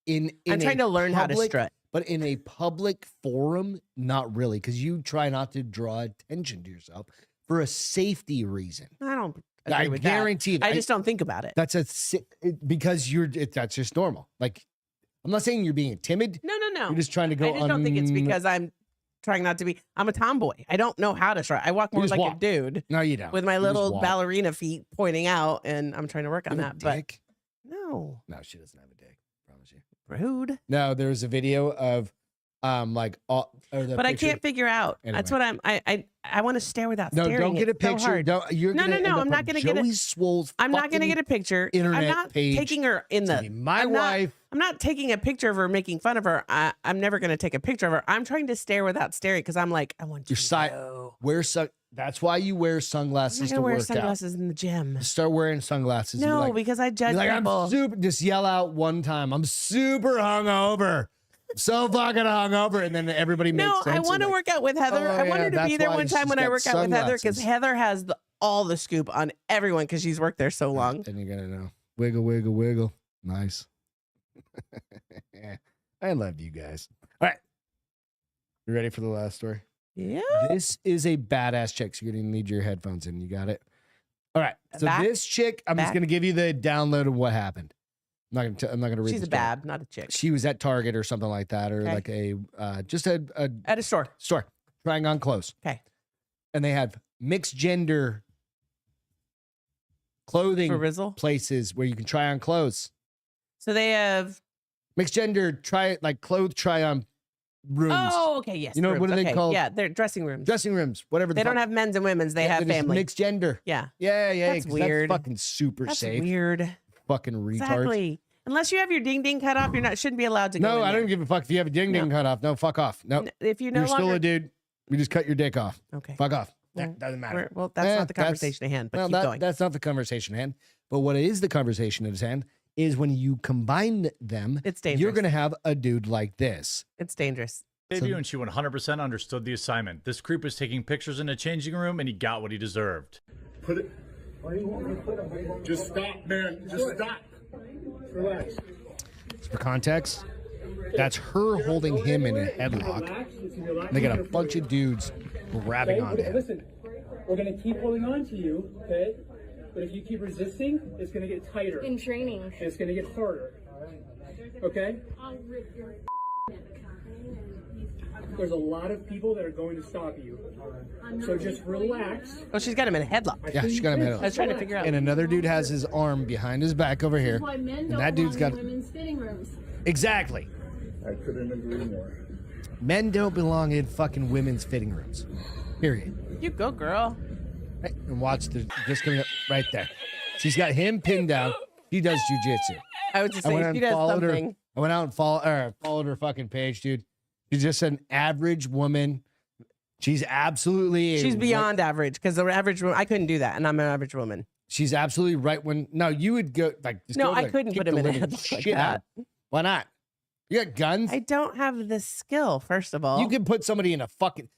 in I'm trying to learn how to public- strut. But in a public forum, not really, because you try not to draw attention to yourself for a safety reason. I don't. I Agree with guarantee that. I just don't think about it. that's because that's just normal. Like, I'm not saying you're being timid. No. You're just trying to go. I just don't think it's because I'm trying not to be. I'm a tomboy. I don't know how to strut. I walk more just like a walk. dude No, you don't. with my You just little walk. ballerina feet pointing out, and I'm trying to work on You have that. a But dick? no, No, she doesn't have a dick. Promise you. rude. No, there's a video of like all. But I can't figure out. That's what I'm. I want to stare without No, staring. don't get a It's so picture. hard. Don't. You're No, gonna no, end up I'm not on gonna get a- Joey Swole's I'm not going to fucking get a picture. internet I'm not page. taking her in It's the. gonna be my I'm not- wife. I'm not taking a picture of her, making fun of her. I'm never going to take a picture of her. I'm trying to stare without staring because I'm like, I want you Your to side. know. That's why you wear I'm sunglasses not to going to wear work sunglasses in the gym. out. Start wearing sunglasses. and be No, like, because I judge be like, people. I'm super. Just yell out one time. I'm super hungover. So fucking hungover, and then everybody makes No, sense. I and want to like, work out with Heather. oh, I want yeah, her to be that's there why one time she's when I got work out with Heather because sunglasses. Heather has all the scoop on everyone because she's worked there so long. And you're gonna know. Wiggle, wiggle, wiggle. Nice. I love you guys. All right. You ready for the last story? Yeah. This is a badass chick. So you're gonna need your headphones in. You got it. All right. So Back? this chick, I'm just Back? gonna give you the download of what happened. I'm not gonna read. She's the a story. bab, not a chick. She was at Target or something like that, or Okay. like a just a At a store. store trying on clothes. Okay. And they have mixed gender clothing For Rizzle. places where you can try on clothes. So they have. Mixed gender try on rooms, Oh, okay. Yes. You know, rooms. what are they okay. called? Yeah, they're dressing rooms. dressing rooms, whatever. They don't have men's and women's. They have they're just family. mixed gender. Yeah. Yeah. That's 'cause weird. That's fucking super That's safe. weird. Fucking retards. Exactly. Unless you have your ding ding cut off, shouldn't be allowed to go. No, in I there. don't give a fuck if you have a ding ding cut off. No, fuck off. No, If you no you're longer. still a dude. We just cut your dick off. Okay. Fuck off. Well, That doesn't matter. Well, that's Eh, not the conversation at hand. But Well, keep going. that's not the conversation at hand. But what is the conversation at hand is when you combine them, It's dangerous. you're going to have a dude like this. It's dangerous. Debut, and she 100% understood the assignment. This creep was taking pictures in a changing room, and he got what he deserved. Put it. Why do you want me to put it? Just stop, man. Just stop. Relax. For context, that's her holding him in a headlock. They got a bunch of dudes grabbing onto him. Listen, we're gonna keep holding on to you, okay? But if you keep resisting, it's gonna get tighter. In training. And it's gonna get harder. Okay? I'll rip your There's a lot of people that are going to stop you. So just relax. Oh, she's got him in a headlock. Yeah, she got him in a I was trying to figure out. And another dude has his arm behind his back over here. Why men And don't that dude's belong got in women's fitting rooms. exactly. I couldn't agree more. Men don't belong in fucking women's fitting rooms. Period. You go, girl. Right, and watch the just coming up right there. She's got him pinned down. He does jujitsu. I was just I went saying out she and does followed something. her. I went out and followed her fucking page, dude. She's just an average woman. She's absolutely She's beyond average because the average woman, I couldn't do that, and I'm an average woman. She's absolutely right. When no, you would go like just No, go, I like, couldn't kick put him the in a living headlock like shit out. that. Why not? You got guns? I don't have the skill, first of all. You can put somebody in a fucking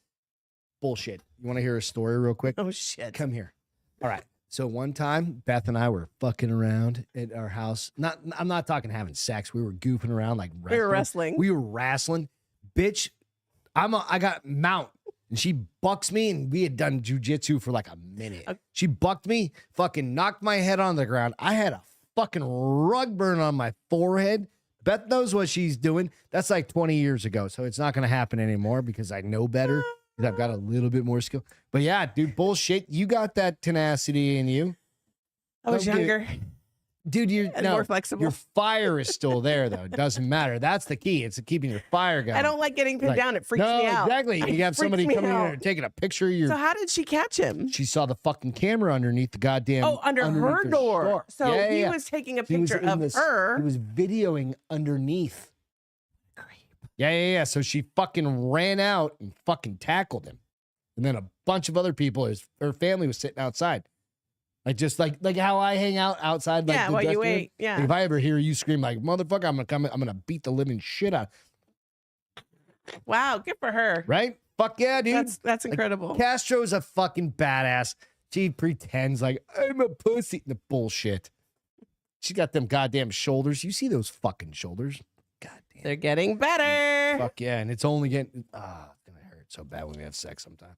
bullshit. You want to hear a story real quick? Oh, shit. Come here. All right. So one time, Beth and I were fucking around at our house. I'm not talking having sex. We were goofing around like wrestling. We were wrestling. We were wrestling. Bitch, I got mount. And she bucks me, and we had done jujitsu for like a minute. She bucked me, fucking knocked my head on the ground. I had a fucking rug burn on my forehead. Beth knows what she's doing. That's like 20 years ago, so it's not going to happen anymore because I know better. Because I've got a little bit more skill. But yeah, dude, bullshit. You got that tenacity in you. I was younger. Dude, you're more flexible. Your fire is still there, though. It doesn't matter. That's the key. It's keeping your fire going. I don't like getting pinned down. It freaks me out. Exactly. You have somebody coming in and taking a picture of your. So how did she catch him? She saw the fucking camera underneath the goddamn. Oh, underneath her door. So he was taking a picture of her. He was videoing underneath. Yeah. So she fucking ran out and fucking tackled him. And then a bunch of other people, her family was sitting outside. Like just like how I hang out outside. Like, yeah, while you wait. Yeah. Like if I ever hear you scream like, motherfucker, I'm gonna beat the living shit out. Wow, good for her. Right? Fuck yeah, dude. That's incredible. Like, Castro's a fucking badass. She pretends like I'm a pussy. The bullshit. She's got them goddamn shoulders. You see those fucking shoulders? Goddamn. They're getting better. Fuck yeah, and it's only getting it's gonna hurt so bad when we have sex sometime.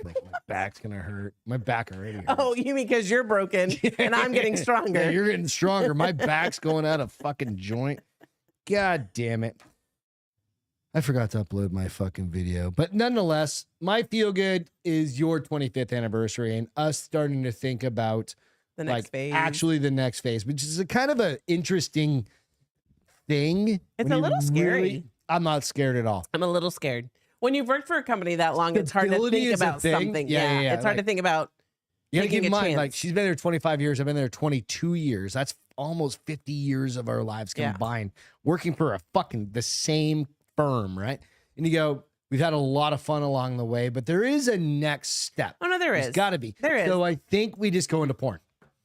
Like my back's gonna hurt. My back already hurts. Oh, you mean because you're broken and I'm getting stronger? Yeah, you're getting stronger. My back's going out of fucking joint. God damn it. I forgot to upload my fucking video. But nonetheless, my feel good is your 25th anniversary and us starting to think about the next phase. Actually the next phase, which is a kind of an interesting thing. It's a little scary. I'm not scared at all. I'm a little scared. When you've worked for a company that long, it's hard to think about something. Yeah. It's hard to think about. You gotta keep in mind, chance. like she's been there 25 years. I've been there 22 years. That's almost 50 years of our lives combined, working for the same firm, right? And you go, we've had a lot of fun along the way, but there is a next step. Oh no, There's got to be. There is. So I think we just go into porn.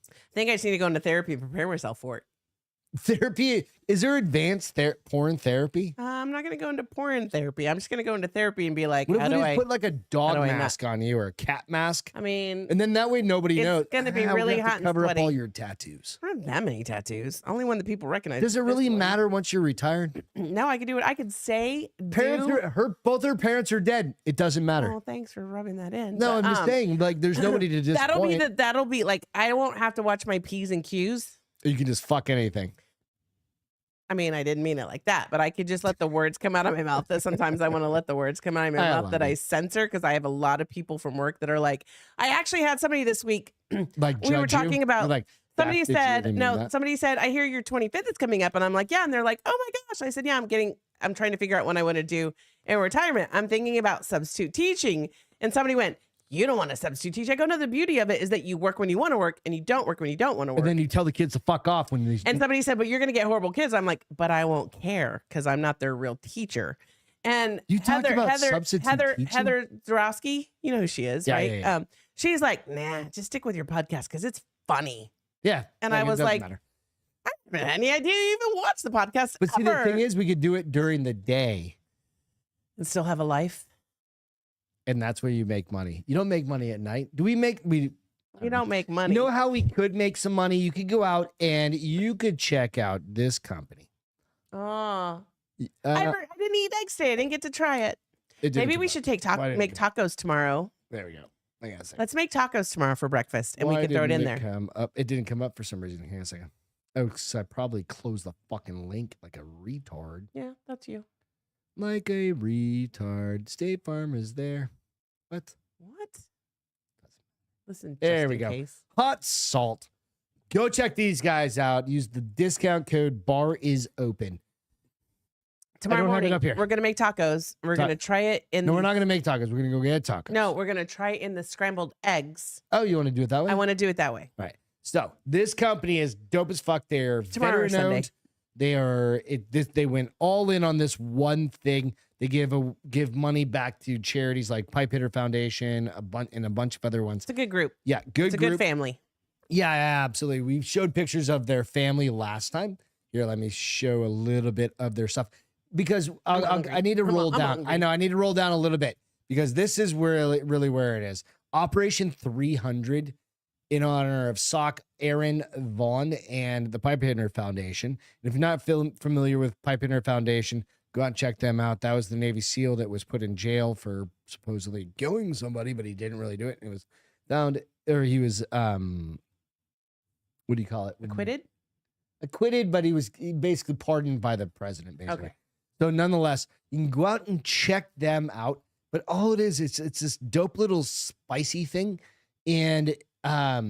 I think I just need to go into therapy and prepare myself for it. Therapy? Is there advanced porn therapy? I'm not going to go into porn therapy. I'm just going to go into therapy and be like, what if how we do just I put like a dog mask on you or a cat mask? I mean, and then that way nobody knows. It's going to be really hot and cover sweaty. up all your tattoos. I don't have that many tattoos. Only one that people recognize. Does it really matter once you're retired? No, I can do it. I could say both her parents are dead. It doesn't matter. Oh, thanks for rubbing that in. No, I'm just saying, like, there's nobody to just. That'll be like I won't have to watch my P's and Q's. You can just fuck anything. I mean, I didn't mean it like that, but I could just let the words come out of my mouth. Sometimes I want to let the words come out of my mouth that I censor because I have a lot of people from work that are like, I actually had somebody this week. Like we were talking about like somebody said, somebody said, I hear your 25th is coming up. And I'm like, yeah. And they're like, oh my gosh. I said, yeah, I'm trying to figure out what I want to do in retirement. I'm thinking about substitute teaching. And somebody went, you don't want to substitute teach. I go, no, the beauty of it is that you work when you want to work and you don't work when you don't want to work. And then you tell the kids to fuck off when they. And somebody said, but you're going to get horrible kids. I'm like, but I won't care because I'm not their real teacher. And you talk about substitute teaching? Heather Zorowski, you know who she is, right? Yeah. She's like, nah, just stick with your podcast because it's funny. Yeah. And I was like, I don't have any idea you even watch the podcast. But see, the thing is, we could do it during the day and still have a life. And that's where you make money. You don't make money at night. We don't make money. You know how we could make some money? You could go out and you could check out this company. Oh. I didn't eat eggs today. I didn't get to try it. Maybe we should make tacos tomorrow. There we go. Hang on a second. Let's make tacos tomorrow for breakfast and we can throw it in there. It didn't come up for some reason. Hang on a second. Oh, because I probably closed the fucking link like a retard. Yeah, that's you. Like a retard. State Farm is there. What? Listen, there we go. Hot salt. Go check these guys out. Use the discount code Bar is Open. Tomorrow morning, we're going to make tacos. We're going to try it in. No, we're not going to make tacos. We're going to go get tacos. No, we're going to try it in the scrambled eggs. Oh, you want to do it that way? I want to do it that way. All right. So this company is dope as fuck. They're veteran owned. They went all in on this one thing. They give money back to charities like Pipe Hitter Foundation, and a bunch of other ones. It's a good group. Yeah, It's a good family. Yeah, absolutely. We showed pictures of their family last time. Here, let me show a little bit of their stuff. because I'm I hungry. need to I'm roll down. hungry. I know I need to roll down a little bit because this is really where it is. Operation 300 in honor of Sock Aaron Vaughn and the Pipe Hitter Foundation. And if you're not familiar with Pipe Hitter Foundation, go out and check them out. That was the Navy SEAL that was put in jail for supposedly killing somebody, but he didn't really do it. It was found, or he was what do you call it? Acquitted, but he was basically pardoned by the president, basically. Okay. So nonetheless, you can go out and check them out. But all it is, it's this dope little spicy thing. And at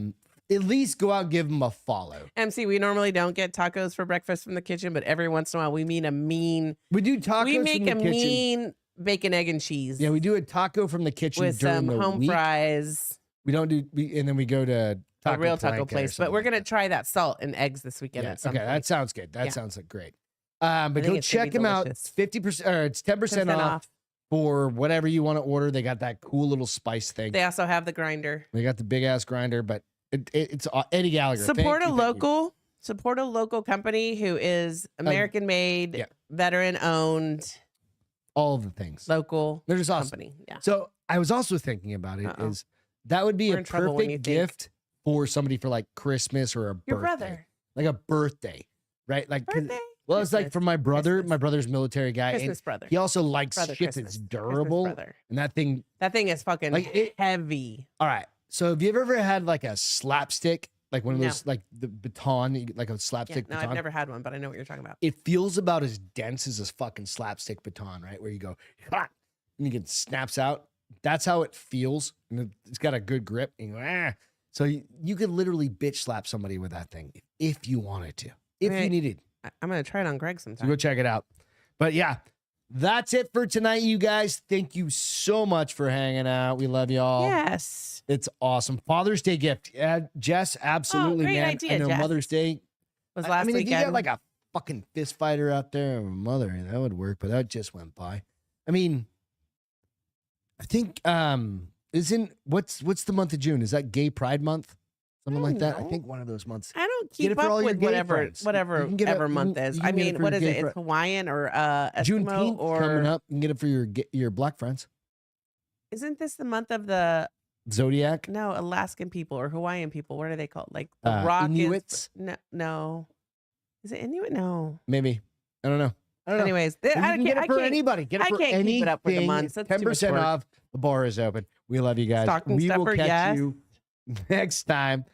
least go out and give them a follow. MC, we normally don't get tacos for breakfast from the kitchen, but every once in a while we do tacos. We make a mean bacon, egg, and cheese. Yeah, we do a taco from the kitchen with during some the home week. fries. We don't do, and then we go to A real taco Plank or place, but something we're like gonna that. try that salt and eggs this weekend Yeah, at some okay, point. that sounds good. That Yeah. sounds like great. think But go it's gonna check be them out. delicious. 50%, or it's 10% off for whatever you want to order. They got that cool little spice thing. They also have the grinder. They got the big ass grinder, but it's Eddie Gallagher. Support Thank a you, thank you. local. Support a local company who is American made, yeah. veteran owned, All of the things. local They're just awesome. company. Yeah. So I was also thinking about it is that would be We're a in trouble when you perfect think. gift for somebody for like Christmas or a Your birthday. brother. Like a birthday, right? Like 'cause- Birthday. well, it's like Christmas. for my brother. Christmas. My brother's military guy. And Christmas brother. he also likes Brother shit Christmas. that's Christmas durable. brother. And that thing. That thing is fucking Like it- heavy. All right. So have you ever had like a slapstick, like one of No. those, like the baton, like a Yeah. slapstick No, baton? I've never had one, but I know what you're talking about. It feels about as dense as this fucking slapstick baton, right? Where you go, "Ha!" and it snaps out. That's how it feels. And it's got a good grip. And you go, "Ah." So you could literally bitch slap somebody with that thing if you wanted to, if you Right. needed. I'm gonna try it on Greg So sometime. go check it out. But yeah, that's it for tonight, you guys. Thank you so much for hanging out. We love y'all. Yes. It's awesome. Father's Day gift. Yeah, Jess, absolutely, great man. idea, I know Jess. Mother's Day. Was I last mean, if you weekend. got like a fucking fist fighter out there of a mother, that would work, but that just went by. I mean, I think isn't what's the month of June? Is that Gay Pride Month? Something like that. I know. think one of those months. I don't Get it keep for all up your with gay whatever friends. whatever You can get it- ever month you is. can I get it mean, for what your is gay it? It's friend. Hawaiian or Eskimo Juneteenth or coming up. You can get it for your black friends. Isn't this the month of the Zodiac. Alaskan people or Hawaiian people? What are they called? Like the rock Inuits? is no. Is it Inuit? No. Maybe. I don't know. I don't know. Anyways, You I can get it for can't- anybody. Get it I for can't keep it up with the anything. months. That's too much 10% work. off. The bar is open. We love you guys. Stocking We will stuffer, catch yes. you next time,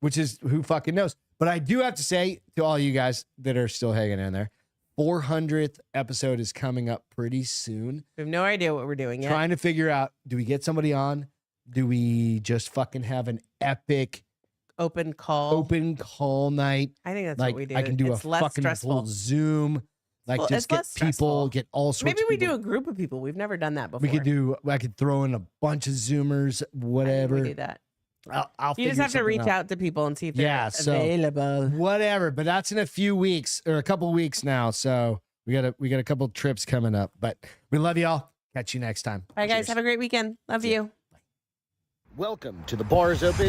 which is who fucking knows. But I do have to say to all you guys that are still hanging in there, 400th episode is coming up pretty soon. We have no idea what we're doing yet. Trying to figure out, do we get somebody on? Do we just fucking have an epic Open call. open call night? I think that's Like what we do. I can do it's a less fucking stressful. full Zoom. Like Well, just it's get less people, stressful. get all sorts Maybe of we people. do a group of people. We've never done that before. We could do. I could throw in a bunch of Zoomers, I think whatever. We do that. I'll You just figure have to something reach out. out to people and see if they're Yeah, so- available. Whatever, but that's in a few weeks or a couple weeks now. So we got a couple trips coming up. But we love y'all. Catch you next time. Bye, guys. Cheers. Have a great weekend. Love See ya. you. Welcome to the Bars Open